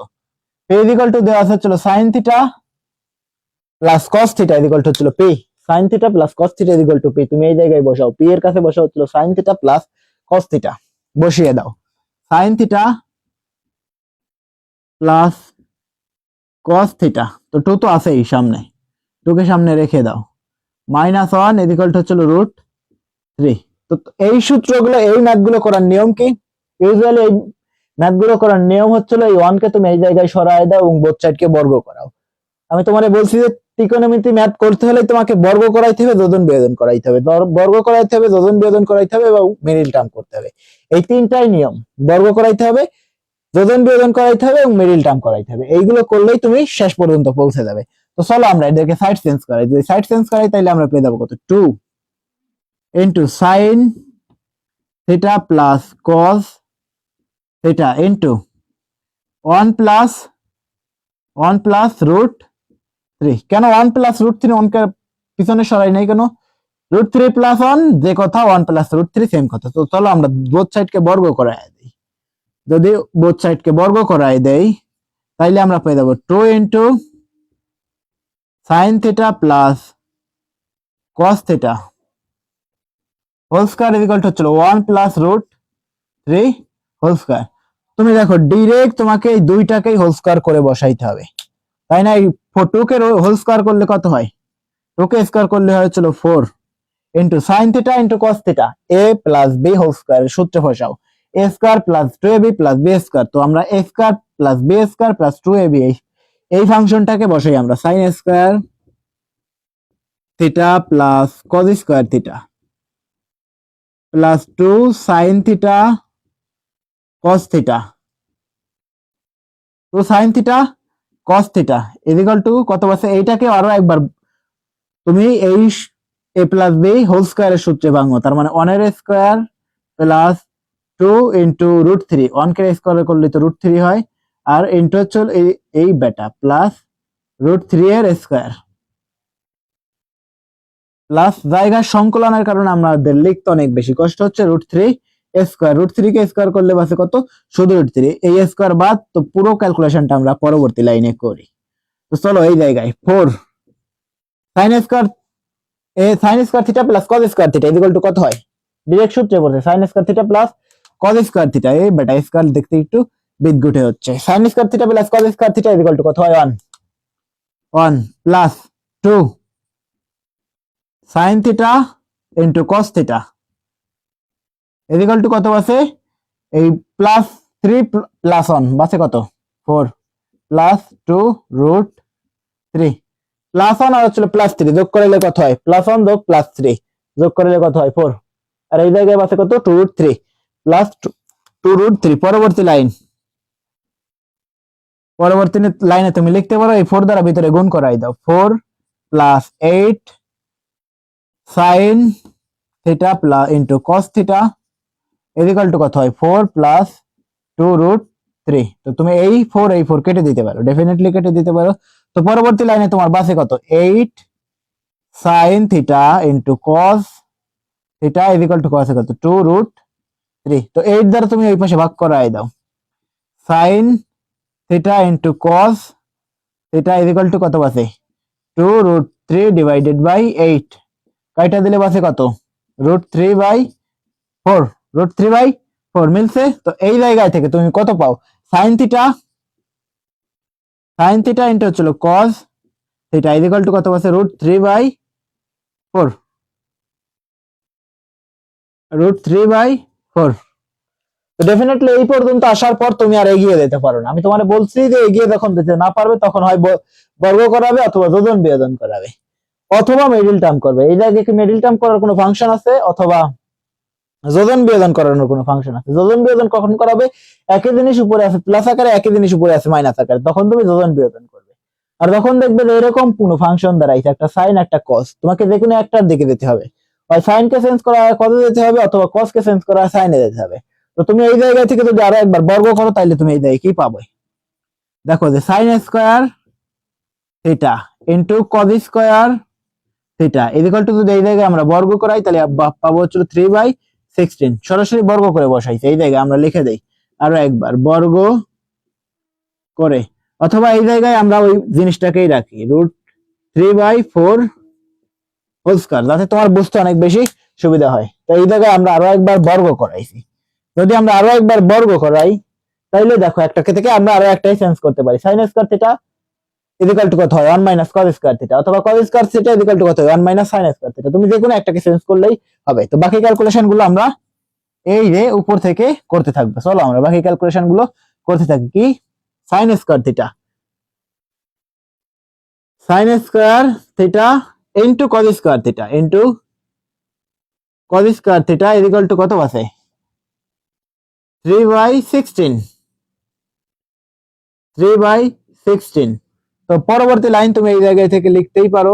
p = দেওয়া আছে হলো sin θ প্লাস cos θ হচ্ছিল p, sin θ plus cos θ p, তুমি এই জায়গায় বসাও, p এর কাছে বসাও হচ্ছিল sin θ প্লাস cos θ, বসিয়ে দাও sin θ প্লাস cos θ, তো 2 তো আছেই সামনে, 2 কে সামনে রেখে দাও, -1 হচ্ছিল √3। তো এই সূত্রগুলো, এই ম্যাথগুলো করার নিয়ম কি? ইউজুয়ালি এই ম্যাথগুলো করার নিয়ম হচ্ছিল এই 1 কে তুমি এই জায়গায় সরায় দাও এবং বোথ সাইডকে বর্গ করাও। আমি তোমারে বলছি যে ত্রিকোণমিতি ম্যাথ করতে হলে তোমাকে বর্গ করাইতে হবে, যোজন বিয়োজন করাইতে হবে, বর্গ করাইতে হবে, যোজন বিয়োজন করাইতে হবে এবং মিডল টার্ম করতে হবে। এই তিনটাই নিয়ম, বর্গ করাইতে হবে, যোজন বিয়োজন করাইতে হবে এবং মিডল টার্ম করাইতে হবে। এইগুলো করলেই তুমি শেষ পর্যন্ত পৌঁছে যাবে। তো চলো আমরা এদেরকে সাইড চেঞ্জ করাই, যদি সাইড চেঞ্জ করাই তাহলে আমরা পেয়ে যাবো কত, 2 sin θ plus cos θ into 1 plus √3। কেন 1 প্লাস √3? 1 কে পিছনে সরাই নাই কেন? √3 প্লাস 1 যে কথা, 1 প্লাস √3 সেম কথা। তো চলো আমরা বোথ সাইডকে বর্গ করাই দেই, যদি বোথ সাইডকে বর্গ করাই দেই তাইলে আমরা পেয়ে যাবো 2 sin θ plus cos θ whole square হচ্ছিল 1 প্লাস √3 হোল স্কয়ার। তুমি দেখো ডাইরেক্ট তোমাকে এই দুইটাকেই হোল স্কয়ার করে বসাইতে হবে, তাই না? এই 2 কে হোল স্কয়ার করলে কত হয়? 2 কে স্কয়ার করলে হয় হচ্ছিল 4 sin θ cos θ a plus b whole square, সূত্রে বসাও a square plus 2ab plus b square. তো আমরা a square plus b square plus 2ab এই ফাংশনটাকে বসাই আমরা, sin square θ plus cos square θ plus 2 sin θ cos θ, তো sin θ cos θ কত বসে? এইটাকে আরো একবার তুমি এই a প্লাস b হোল স্কয়ারের সূত্রে ভাঙো, তার মানে 1 এর স্কয়ার প্লাস 2 √3, 1 কে স্কয়ার করলে তো √3 হয়, আর ইনটু হচ্ছে এই বেটা প্লাস √3 এর স্কয়ার, প্লাস জায়গার সংকলনের কারণে আমাদের লিখতে অনেক বেশি কষ্ট হচ্ছে, √3 স্কয়ার, √3 কে স্কয়ার করলে বাসে কত? শুধু √3, এই স্কয়ার বাদ। তো পুরো ক্যালকুলেশনটা আমরা পরবর্তী লাইনে করি। তো চলো এই জায়গায় 4 sin square θ plus cos square θ কত হয়? ডাইরেক্ট সূত্রে বলছে sin square θ plus cos square θ, এই বেটা স্কয়ার দেখতে একটু বিদঘুটে হচ্ছে। sin square θ plus cos square θ কত হয়? 1 প্লাস 2 sin θ ইনটু cos θ কত আছে? এই প্লাস 3 প্লাস 1 বাসে কত? 4 প্লাস 2 √3 প্লাস 1 আর হচ্ছে প্লাস 3 যোগ করলে কত হয়? প্লাস 1 যোগ প্লাস 3 যোগ করলে কত হয়? 4, আর এই জায়গায় বাসে কত? 2√3 প্লাস 2√3। পরবর্তী লাইনে তুমি লিখতে পারো এই 4 দ্বারা ভিতরে গুণ করাই দাও, 4 plus 8 sin θ plus into cos θ কত হয়? 4 প্লাস 2√3। তো তুমি এই 4 কেটে দিতে পারো, ডেফিনেটলি কেটে দিতে পারো। তো পরবর্তী লাইনে তোমার বাসে কত? 8 sin θ ইনটু cos θ cos কত? 2√3। তো 8 দ্বারা তুমি ওই পাশে ভাগ করাই দাও, sin θ ইনটু cos θ কত বাসে? 2√3 ডিভাইডেড বাই 8, কয়টা দিলে বাসে কত? √3/4, √3/4 মিলছে। তো এই জায়গায় থেকে তুমি কত পাও? sin θ ইনটু হচ্ছিল cos θ কত বাসে? √3/4। √3/4। তো ডেফিনেটলি এই পর্যন্ত আসার পর তুমি আর এগিয়ে যেতে পারো না। আমি তোমার বলছি যে এগিয়ে যখন যেতে না পারবে তখন হয় বর্গ করাবে অথবা যোজন বিয়োজন করাবে অথবা মিডল টার্ম করবে। এই জায়গায় কি মিডল টার্ম করার কোনো ফাংশন আছে অথবা যোজন বিয়োজন করানোর কোনো ফাংশন আছে? যোজন বিয়োজন কখন করাবে? একই জিনিস উপরে আছে প্লাস আকারে, একই জিনিস উপরে আছে মাইনাস আকারে, তখন তুমি যোজন বিয়োজন করবে। আর যখন দেখবে যে এরকম কোনো ফাংশন দাঁড়াইছে, একটা সাইন একটা কস, তোমাকে যে কোনো একটার দিকে যেতে হবে। হয় সাইন কে চেঞ্জ করা হয় কসে যেতে হবে অথবা কস কে চেঞ্জ করা হয় সাইনে যেতে হবে। তো তুমি এই জায়গা থেকে যদি আরো একবার বর্গ করো তাহলে তুমি এই জায়গায় কি পাবে? দেখো যে সাইন স্কয়ার থিটা ইনটু কস স্কয়ার থিটা ইকুয়াল টু, যদি এই জায়গায় আমরা বর্গ করাই তাহলে পাবো হচ্ছে 3/16। সরাসরি বর্গ করে বসাইছে, এই জায়গায় আমরা লিখে দেই আরো একবার বর্গ করে, অথবা এই জায়গায় আমরা ওই জিনিসটাকেই রাখি √3/4 হোল স্কয়ার, যাতে তোমার বুঝতে অনেক বেশি সুবিধা হয়। তো এই জায়গায় আমরা আরো একবার বর্গ করাইছি। যদি আমরা আরো একবার বর্গ করাই তাইলে দেখো একটাকে থেকে আমরা আরো একটাই চেঞ্জ করতে পারি। Sine square theta equal to কত হয় 1 - cos স্কয়ার থিটা, অথবা cos square theta equal to কত হয় 1 - sin স্কয়ার থিটা। তুমি যে কোনো একটাকে চেঞ্জ করলেই হবে। তো বাকি ক্যালকুলেশন গুলো আমরা এই যে উপর থেকে করতে থাকবো। চলো আমরা বাকি ক্যালকুলেশন গুলো করতে থাকি। কি sin square theta, sin square theta into cos square theta into cos square theta equal to কত আছে 3/16। 3/16। তো পরবর্তী লাইন তুমি এই জায়গায় থেকে লিখতেই পারো,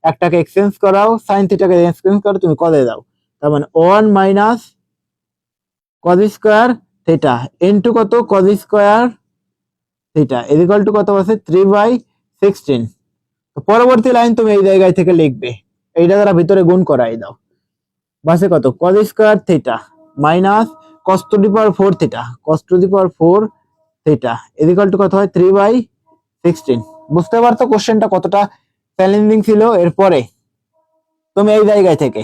একটাকে এক্সচেঞ্জ করাও, sin থিটাকে এক্সচেঞ্জ করো, তুমি কদে দাও। তার মানে 1 - cos স্কয়ার থিটা ইনটু কত cos square theta equal to কত আছে 3/16। তো পরবর্তী লাইন তুমি এই জায়গায় থেকে লিখবে, এইটা দ্বারা ভিতরে গুণ করাই দাও, বাসে কত cos square theta minus cos to the power 4 theta, cos to the power 4 theta equal to কত হয় 3/16। বুঝতে পারতো কোশ্চেনটা কতটা চ্যালেঞ্জিং ছিল? এরপরে তুমি এই জায়গায় থেকে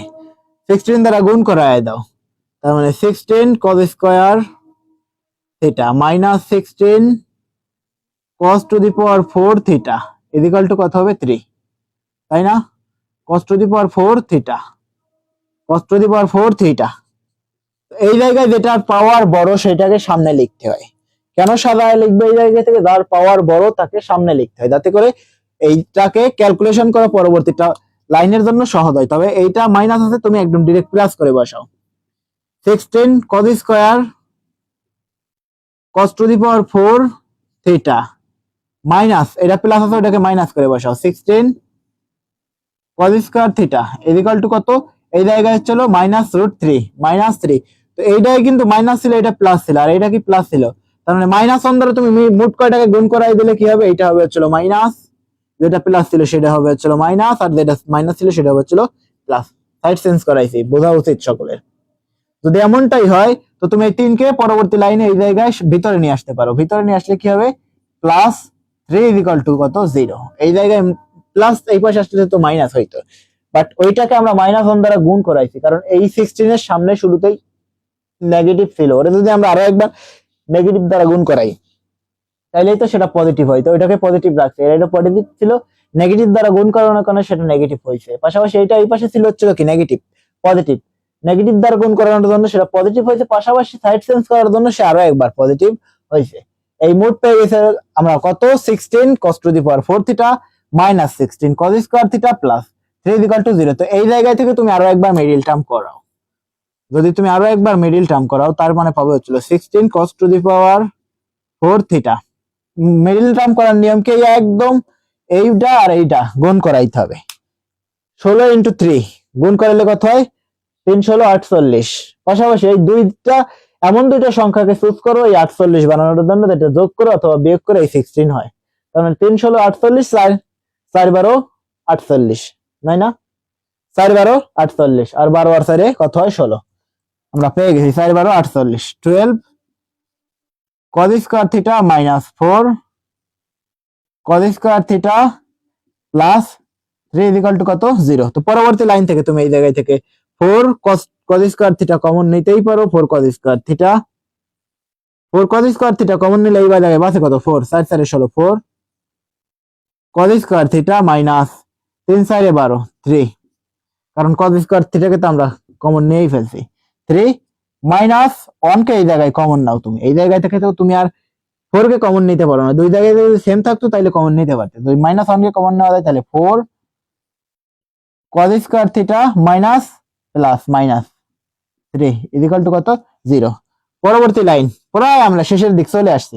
16 দ্বারা গুণ করায় দাও, তার মানে 16 cos square theta minus 16 cos to the power 4 theta equal to কত হবে 3, তাই না? cos to the power 4 theta, cos to the power 4 theta. এই জায়গায় যেটার পাওয়ার বড় সেটাকে সামনে লিখতে হয়। কেন সাজায় লিখবে? এই জায়গা থেকে যার পাওয়ার বড় তাকে সামনে লিখতে হয়, যাতে করে এইটাকে ক্যালকুলেশন করা পরবর্তীটা লাইনের জন্য সহজ হয়। তবে এইটা মাইনাস আছে, তুমি একদম ডিরেক্ট প্লাস করে বসাও। 16 cos square cos to the power 4 theta minus, এটা প্লাস আছে ওটাকে মাইনাস করে বসাও, 16 cos square theta equal to কত? এই জায়গায় হচ্ছিল -√3 তো এইটাই কিন্তু মাইনাস ছিল, এটা প্লাস ছিল, আর এটা কি প্লাস ছিল। তার মানে মাইনাস 1 দ্বারা তুমি মোট কয়টাকে গুণ করাই দিলে কি হবে? এটা হবে হচ্ছিল মাইনাস, যেটা প্লাস ছিল সেটা হবে হচ্ছিল মাইনাস, আর যেটা মাইনাস ছিল সেটা হবে হচ্ছিল প্লাস। সাইড চেঞ্জ করাইছি, বোঝা উচিত সকলের। যদি এমনটাই হয় তো তুমি এই 3 কে পরবর্তী লাইনে এই জায়গায় ভিতরে নিয়ে আসতে পারো। ভিতরে নিয়ে আসলে কি হবে? +3 ইকুয়াল টু কত 0। এই জায়গায় প্লাস এই পাশে আসলে তো মাইনাস হইতো, বাট ওইটাকে আমরা -1 দ্বারা গুণ করাইছি, কারণ এই 16 এর সামনে শুরুতেই নেগেটিভ ছিল। ওটা যদি আমরা আরো একবার নেগেটিভ দ্বারা গুণ করাই তাইলেই তো সেটা পজিটিভ হয়। তো ওইটাকে পজিটিভ রাখছে, এটা পজিটিভ ছিল, নেগেটিভ দ্বারা গুণ করানোর কারণে সেটা নেগেটিভ হয়েছে। পাশাপাশি এইটা এই পাশে ছিল হচ্ছিল কি নেগেটিভ, পজিটিভ, নেগেটিভ দ্বারা গুণ করানোর জন্য সেটা পজিটিভ হয়েছে, পাশাপাশি সাইড চেঞ্জ করার জন্য সে আরো একবার পজিটিভ হয়েছে। এই মোট পেয়ে গেছে আমরা কত? 16 cos to the power 4 theta minus 16 cos square theta plus 3 equal to 0। তো এই জায়গায় থেকে তুমি আরো একবার মিডল টার্ম করাও। যদি তুমি আরো একবার মিডল টার্ম করাও তার মানে পাবে হচ্ছিল 16 cos to the power 4 theta. Middle term করার নিয়ম কি? একদম এইটা আর এইটা গুণ করাইতে হবে। 16 × 3 গুণ করলে কত হয়? 3 16 48। পাশাপাশি এই এমন দুইটা সংখ্যাকে চুজ করো এই 48 বানানোর জন্য, যেটা যোগ করো অথবা বিয়োগ করে এই 16 হয়। তার মানে 3 16 48, 4 12 48, নাই না? 4 12 48, আর 12 আর 4 কত হয়? 16। আমরা পেয়ে গেছি 4 12 48। 12 cos square theta minus 4 cos square theta plus 3 equal to কত? 0। তো পরবর্তী লাইন থেকে তুমি এই জায়গায় থেকে 4 cos স্কয়ার থিটা কমন নিতেই পারো, 4 cos square theta, 4 cos square theta common নিলে এই জায়গায় বাঁচে কত? 4 4 4 16, 4 cos স্কয়ার থিটা মাইনাস 3 4 12 3, কারণ cos স্কয়ার থিটাকে তো আমরা কমন নিয়েই ফেলছি। 3 মাইনাস 1 কে এই জায়গায় কমন নাও, তুমি এই জায়গায় থেকে তো তুমি আর 4 কে কমন নিতে পারো না, দুই জায়গায় যদি সেম থাকতো তাহলে কমন নিতে পারতে। যদি মাইনাস 1 কে কমন নেওয়া যায় তাহলে 4 cos square theta minus plus minus 3 equal to কত 0। পরবর্তী লাইন প্রায় আমরা শেষের দিক চলে আসছি,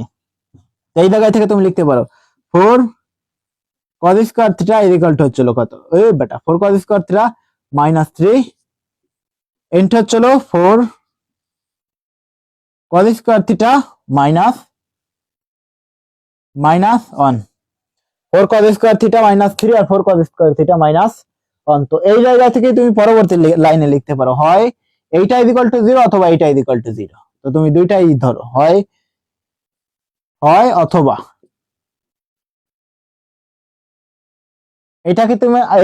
এই জায়গায় থেকে তুমি লিখতে পারো 4 cos square theta equal to হচ্ছিল কত, এই বেটা 4 cos square theta minus 3 into হচ্ছিল 4 cos square theta minus 1, 4 cos square theta minus 3 আর 4 cos স্কয়ার থিটা মাইনাস 1। তো এই জায়গা থেকে তুমি পরবর্তী লাইনে লিখতে পারো হয় এইটা ইকুয়াল টু 0 অথবা এইটা ইকুয়াল টু 0। তো তুমি দুইটাই ধরো, হয় অথবা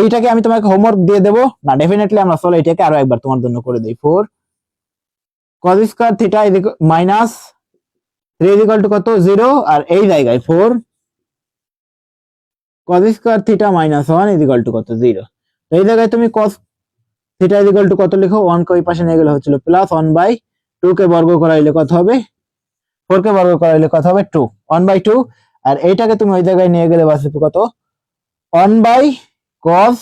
এইটাকে আমি তোমাকে হোমওয়ার্ক দিয়ে দেবো না, ডেফিনেটলি আমরা চলো এটাকে আরো একবার তোমার জন্য করে দিই। 4 cos square theta minus 3 equal to কত 0, আর এই জায়গায় 4 cos square theta minus 1 equal to কত 0। তো এই জায়গায় তুমি cos থিটা ইকুয়াল টু কত লিখো, 1 কে ওই পাশে নিয়ে গেলে হচ্ছিল প্লাস 1/2 কে বর্গ করাইলে কত হবে, 4 কে বর্গ করাইলে কত হবে 2, 1/2। আর এইটাকে তুমি ওই জায়গায় নিয়ে গেলে বাঁচবে কত 1/cos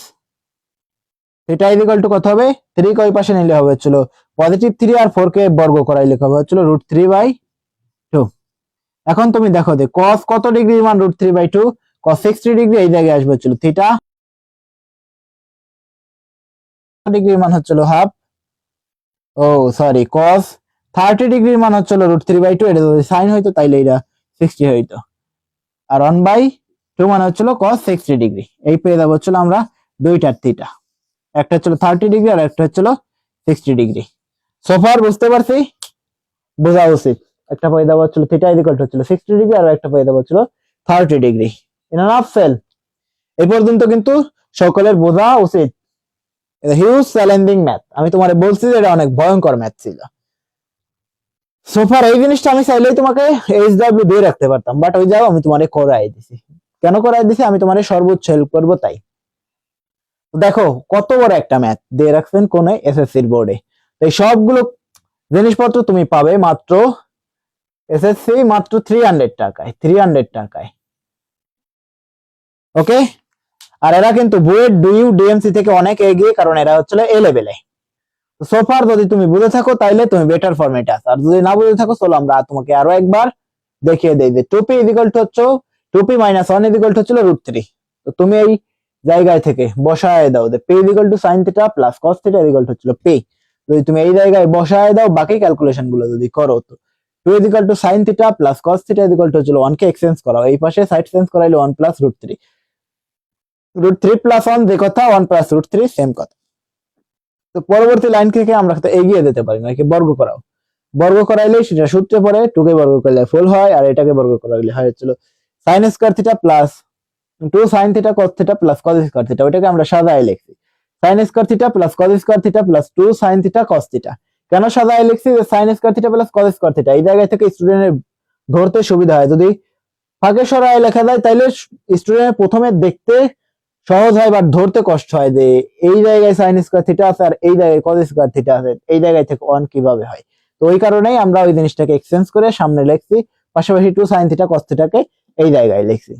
থিটা ইকুয়াল টু কত হবে 3 কে ওই পাশে নিলে হবে হচ্ছিল পজিটিভ 3, আর 4 কে বর্গ করাইলে হবে হচ্ছিল √3/2। এখন তুমি দেখো যে cos কত ডিগ্রির মান √3/2, cos 60 ডিগ্রি এই জায়গায় আসবে হচ্ছিল থিটা ডিগ্রির মান হচ্ছিল হাফ, ও সরি cos 30 ডিগ্রির মান হচ্ছিল √3/2, এটা যদি সাইন হইতো তাইলে এটা 60 হইতো, আর 1/2 মানে হচ্ছিল cos 60 ডিগ্রি। এই পেয়ে যাবো হচ্ছিল আমরা দুইটার থিটা, একটা হচ্ছিল 30 ডিগ্রি আর একটা হচ্ছিল 60 ডিগ্রি। সোফার বুঝতে পারছি, বোঝা উচিত। একটা পেয়ে যাবো হচ্ছিল থিটা ইকুয়াল টু হচ্ছিল 60 ডিগ্রি আর একটা পেয়ে যাবো হচ্ছিল 30 ডিগ্রি। ইনাফ সেল, এই পর্যন্ত কিন্তু সকলের বোঝা উচিত। হিউজ চ্যালেঞ্জিং ম্যাথ, আমি তোমারে বলছি যে এটা অনেক ভয়ঙ্কর ম্যাথ ছিল। সোফার এই জিনিসটা আমি চাইলেই তোমাকে HW দিয়ে রাখতে পারতাম, বাট ওই যাও আমি তোমারে করাই দিছি। কেন করাই দিছি, আমি তোমারে সর্বোচ্চ হেল্প করবো তাই। দেখো কত বড় একটা ম্যাথ দিয়ে রাখছেন কোন এসএসসির বোর্ডে। এই সবগুলো জিনিসপত্র তুমি পাবে মাত্র এসএসসি মাত্র 300 টাকায়, 300 টাকায়। ওকে, আর এরা কিন্তু বুয়েট ডিইউ ডিএমসি থেকে অনেক এগিয়ে, কারণ এরা হচ্ছে এ লেভেলে। সোফার যদি তুমি বুঝে থাকো তাইলে তুমি বেটার ফরম্যাটে আছো, আর যদি না বুঝে থাকো চলো আমরা তোমাকে আরো একবার দেখিয়ে দেই যে 2p ইকুয়াল টু হচ্ছে 2p মাইনাস 1 ইকুয়াল টু হচ্ছে √3। তো তুমি এই জায়গায় থেকে বসায় দাও যে p equal to sin theta plus cos theta equal to হচ্ছে p। যদি তুমি এই জায়গায় বসায় দাও বাকি ক্যালকুলেশন গুলো যদি করো, তো 2 equal to sin theta plus cos theta equal to হচ্ছে 1 কে এক্সচেঞ্জ করাও, এই পাশে সাইড চেঞ্জ করাইলে 1 প্লাস √3, √3 প্লাস 1 যে কথা 1 প্লাস √3 সেম কথা। তো পরবর্তী লাইন থেকে আমরা তো এগিয়ে যেতে পারি না, একে বর্গ করাও, বর্গ করাইলে সেটা সূত্রে পড়ে 2 কে বর্গ করলে ফুল হয়, আর এটাকে বর্গ করাইলে হয় হচ্ছিল sin square theta plus 2 sin theta cos theta plus cos square theta. ওটাকে আমরা সাজায় লিখছি sin square theta plus cos square theta plus 2 sin theta cos theta. কেন সাজায় লিখছি যে sin square theta plus cos square theta এই জায়গা থেকে স্টুডেন্টের ধরতে সুবিধা হয়, যদি ফাঁকে সরায় লেখা যায় তাইলে স্টুডেন্ট প্রথমে দেখতে সহজ হয় বাট ধরতে কষ্ট হয় যে এই জায়গায় sin স্কয়ার থিটা আছে আর এই জায়গায় cos স্কয়ার থিটা আছে, এই জায়গায় থেকে 1 কিভাবে হয়। তো ওই কারণেই আমরা ওই জিনিসটাকে এক্সচেঞ্জ করে সামনে লিখছি, পাশাপাশি 2 sin থিটা cos থিটাকে এই জায়গায় লিখছি,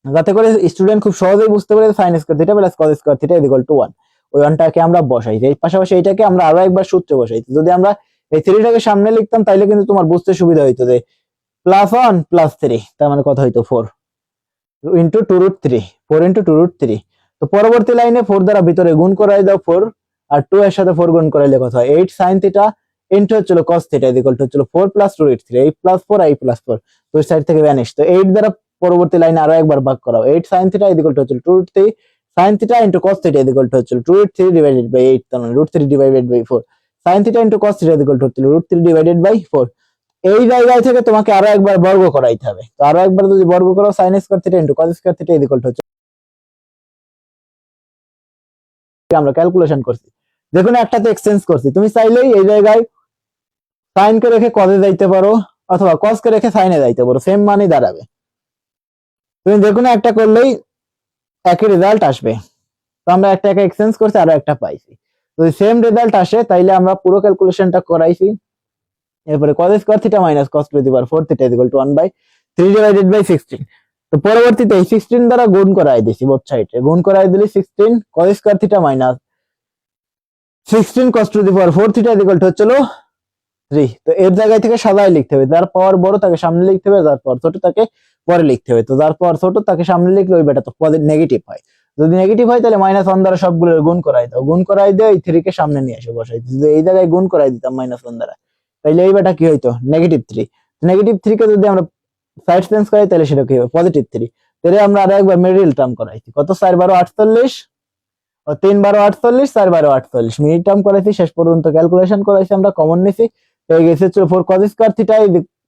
যাতে করে স্টুডেন্ট খুব সহজেই বুঝতে পারে sin square theta plus cos square theta equal to 1। ওই 1টাকে আমরা বসাই, এই পাশাপাশি এইটাকে আমরা আরো একবার সূত্রে বসাই। যদি আমরা এই 3টাকে সামনে লিখতাম তাইলে কিন্তু তোমার বুঝতে সুবিধা হইতো যে প্লাস 1 প্লাস 3 তার মানে কত হইতো 4 ইনটু 2√3, 4 ইনটু 2√3। তো পরবর্তী লাইনে 4 দ্বারা ভিতরে গুণ করাই দাও 4, আর 2 এর সাথে 4 গুণ করাইলে কত হয় 8 sin থিটা ইনটু হচ্ছিল cos থিটা ইকুয়াল টু হচ্ছিল 4 প্লাস √3, 8 প্লাস 4 আর 8 প্লাস 4, তো এই সাইড থেকে ভ্যানিশ। তো 8 দ্বারা পরবর্তী লাইনে আরো একবার ভাগ করাও, 8 sin থিটা ইকুয়াল টু হচ্ছিল 2√3 sin theta into cos theta equal to হচ্ছিল 2√3 ডিভাইডেড বাই 8, তার মানে √3 divided by 4 sin theta into cos theta equal to হচ্ছিল √3 ডিভাইডেড বাই 4। এই জায়গায় থেকে তোমাকে আরো একবার বর্গ করাইতে হবে, তো আরো একবার যদি বর্গ করো sin square theta into cos square theta equal to হচ্ছে আমরা ক্যালকুলেশন করছি যেকোনো একটাতে এক্সচেঞ্জ করছি। তুমি চাইলেই এই জায়গায় sin কে রেখে cos এ যাইতে পারো অথবা cos কে রেখে sin এ যাইতে পারো, সেম মানই দাঁড়াবে। তুমি যেকোনো একটা করলেই একই রেজাল্ট আসবে। তো আমরা একটা এক্সচেঞ্জ করছি আরো একটা পাইছি। যদি সেম রেজাল্ট আসে তাইলে আমরা পুরো ক্যালকুলেশনটা করাইছি। এরপরে cos square theta minus cos to the power 4 theta equal to 1/3 divided by 16। তো পরবর্তীতে এই 16 দ্বারা গুণ করাই দিছি বোথ সাইডে, গুণ করাই দিলি 16 cos square theta minus 16 cos to the power 4 theta equal to হচ্ছিল 3। তো এর জায়গায় থেকে সাজায় লিখতে হবে, যার পাওয়ার বড় তাকে সামনে লিখতে হবে, যার পাওয়ার ছোট তাকে পরে লিখতে হবে। তো যার পাওয়ার ছোট তাকে সামনে লিখলে ওই বেটা তো নেগেটিভ হয়, যদি নেগেটিভ হয় তাহলে -1 দ্বারা সবগুলো গুণ করাই দাও, গুণ করাই দিয়ে এই 3 কে সামনে নিয়ে এসে বসাই। যদি এই জায়গায় গুণ করাই দিতাম -1 দ্বারা তাহলে এই বেটা কি হইতো -3। -3 কে যদি আমরা সাইড চেঞ্জ করাই তাহলে সেটা কি হবে +3। তাহলে আমরা আরো একবার মিডল টার্ম করাইছি, কত 4 12 48 ও 3 12 48 4 12 48 মিডল টার্ম করাইছি, শেষ পর্যন্ত ক্যালকুলেশন করাইছি, আমরা কমন নিছি পেয়ে গেছে 4 cos square theta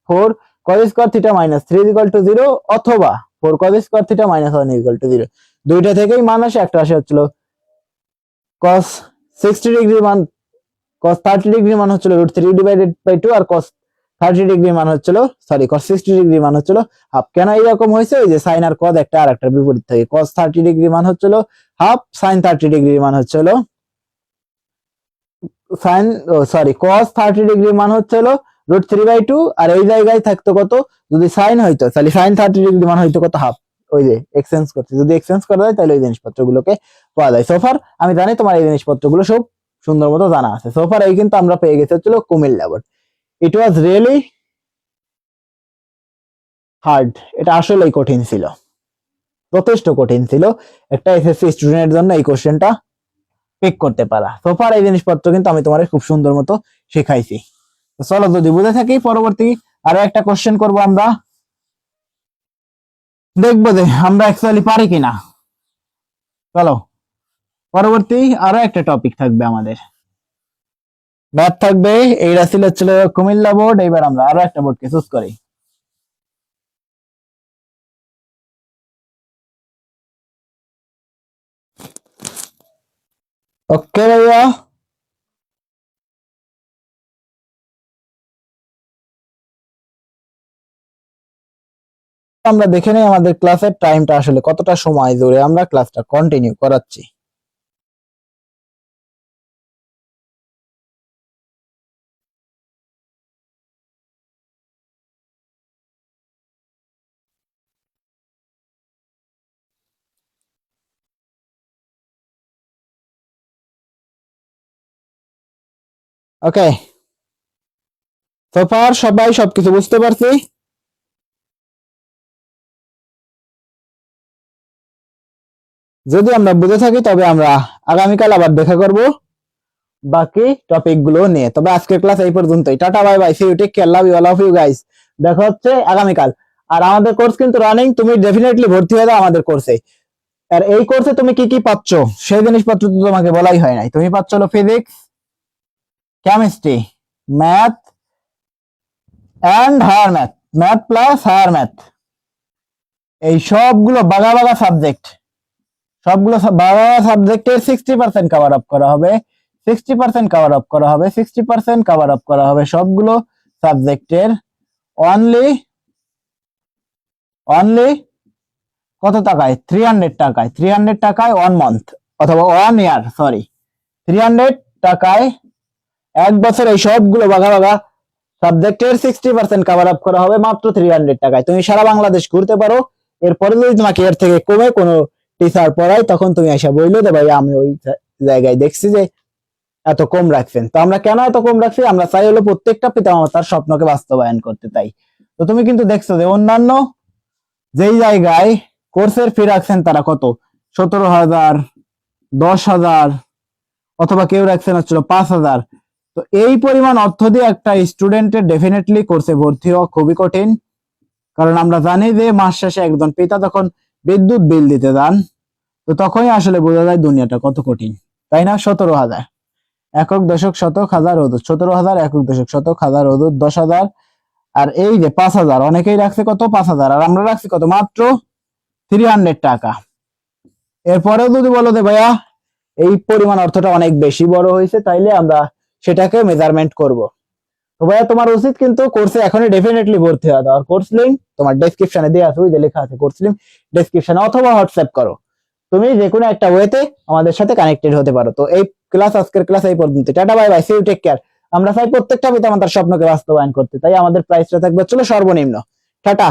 4 cos square theta minus 3 equal to 0 অথবা 4 cos square theta minus 1 equal to 0। দুইটা থেকেই মান আসে, একটা আসে হচ্ছিল cos 60 ডিগ্রি মান, cos 30 ডিগ্রি মান হচ্ছিল √3 ডিভাইডেড বাই 2, আর cos 30 ডিগ্রি মান হচ্ছিল cos 60 ডিগ্রি মান হচ্ছিল হাফ। কেন এরকম হয়েছে? ওই যে sin আর cos একটা আর একটা বিপরীত থাকে, cos 30 ডিগ্রি মান হচ্ছিল হাফ, sin 30 ডিগ্রি মান হচ্ছিল cos 30 ডিগ্রি মান হচ্ছিল √3/2, আর এই জায়গায় থাকতো কত, যদি sin হইতো তাহলে sin 30 ডিগ্রি মান হইতো কত, হাফ। ওই যে এক্সচেঞ্জ করতে, যদি এক্সচেঞ্জ করা যায় তাহলে ওই জিনিসপত্রগুলোকে পাওয়া যায়। সোফার আমি জানি তোমার এই জিনিসপত্রগুলো সব সুন্দর মতো জানা আছে। সোফার এই কিন্তু আমরা পেয়ে গেছি হচ্ছিল Comilla board. It was really hard, এটা আসলেই কঠিন ছিল, যথেষ্ট কঠিন ছিল একটা এসএসসি স্টুডেন্টের জন্য এই কোশ্চেনটা পিক করতে পারা। সোফার এই জিনিসপত্র কিন্তু আমি তোমার খুব সুন্দর মতো শেখাইছি। চলো যদি বুঝে থাকি, পরবর্তী আরো একটা কোশ্চেন করব আমরা, দেখবো যে আমরা অ্যাকচুয়ালি পারি কিনা। চলো পরবর্তী আরো একটা টপিক থাকবে আমাদের, ম্যাথ থাকবে। এইটা ছিল কুমিল্লা বোর্ড। এইবার আমরা আরো একটা বোর্ডকে চুজ করি। ওকে ভাইয়া, আমরা দেখে নেই আমাদের ক্লাসের টাইমটা আসলে কতটা সময় ধরে আমরা ক্লাসটা কন্টিনিউ করাচ্ছি। ওকে, তো ফার সবাই সবকিছু বুঝতে পারছি? যদি আমরা বুঝে থাকি তবে আমরা আগামীকাল আবার দেখা করব বাকি টপিক গুলো নিয়ে। তবে আজকের ক্লাস এই পর্যন্তই। Tata, bye bye, see you, take care, love you, all of you guys. দেখা হচ্ছে আগামীকাল। আর আমাদের কোর্স কিন্তু রানিং, তুমি ডেফিনেটলি ভর্তি হয়ে যাও আমাদের কোর্সে। আর এই কোর্সে তুমি কি কি পাচ্ছ সেই জিনিসপত্র তো তোমাকে বলাই হয় নাই। তুমি পাচ্ছ হলো physics, chemistry, math and higher math, math plus higher math, এই সবগুলো বাগা বাগা সাবজেক্ট, সবগুলো বাগা সাবজেক্টের 60% কভার আপ করা হবে, 60% কভার আপ করা হবে, 60% কভার আপ করা হবে সবগুলো সাবজেক্টের। অনলি অনলি কত টাকায়? 300 টাকায়, 300 টাকায় 1 মান্থ অথবা 1 ইয়ার, সরি 300 টাকায় 1 বছর এই সবগুলো বাগা বাগা সাবজেক্টের 60% কভার আপ করা হবে মাত্র 300 টাকায়। তুমি সারা বাংলাদেশ ঘুরতে পারো। এরপরে যদি তোমাকে এর থেকে কমে কোনো টিচার পড়ায় তখন তুমি এসে বললো যে ভাই আমি ওই জায়গায় দেখছি যে এত কম রাখছেন। তো আমরা কেন এত কম রাখছি? আমরা চাই হলো প্রত্যেকটা পিতামাতার স্বপ্নকে বাস্তবায়ন করতে। তাই তো তুমি কিন্তু দেখছো যে অন্যান্য যেই জায়গায় কোর্সের ফি রাখছেন তারা কত 17,000, 10,000 অথবা কেউ রাখছেন হচ্ছিল 5,000। তো এই পরিমাণ অর্থ দিয়ে একটা স্টুডেন্টের ডেফিনেটলি কোর্সে ভর্তি হওয়া খুবই কঠিন। কারণ আমরা জানি যে মাস শেষে একজন পিতা তখন বিদ্যুৎ বিল দিতে যান, তো তখনই আসলে বোঝা যায় দুনিয়াটা কত কঠিন, তাই না? 17,000 একক দশক শতক হাজার হদুদ, 17,000 একক দশক শতক হাজার হদুদ 10,000, আর এই যে 5,000 অনেকেই রাখছে কত 5,000, আর আমরা রাখছি কত মাত্র 300 টাকা। এরপরেও যদি বলো যে ভাইয়া এই পরিমাণ অর্থটা অনেক বেশি বড় হয়েছে, তাইলে আমরা সেটাকে মেজারমেন্ট করব। তো ভাইয়া তোমার উচিত কিন্তু কোর্সে এখনই ডেফিনেটলি ভর্তি হওয়া। আর কোর্স লিংক তোমার ডেসক্রিপশনে দেওয়া আছে, ওই যে লেখা আছে কোর্স লিংক ডেসক্রিপশনে, অথবা হোয়াটসঅ্যাপ করো। তুমি যে কোনো একটা ওয়েতে আমাদের সাথে কানেক্টেড হতে পারো। তো এই আজকের ক্লাস এই পর্যন্ত। Tata bye bye, see you, take care. আমরা চাই প্রত্যেকটা পিতামাতার স্বপ্নকে বাস্তবায়ন করতে, তাই আমাদের প্রাইসটা থাকবে হচ্ছে সর্বনিম্ন। টাটা।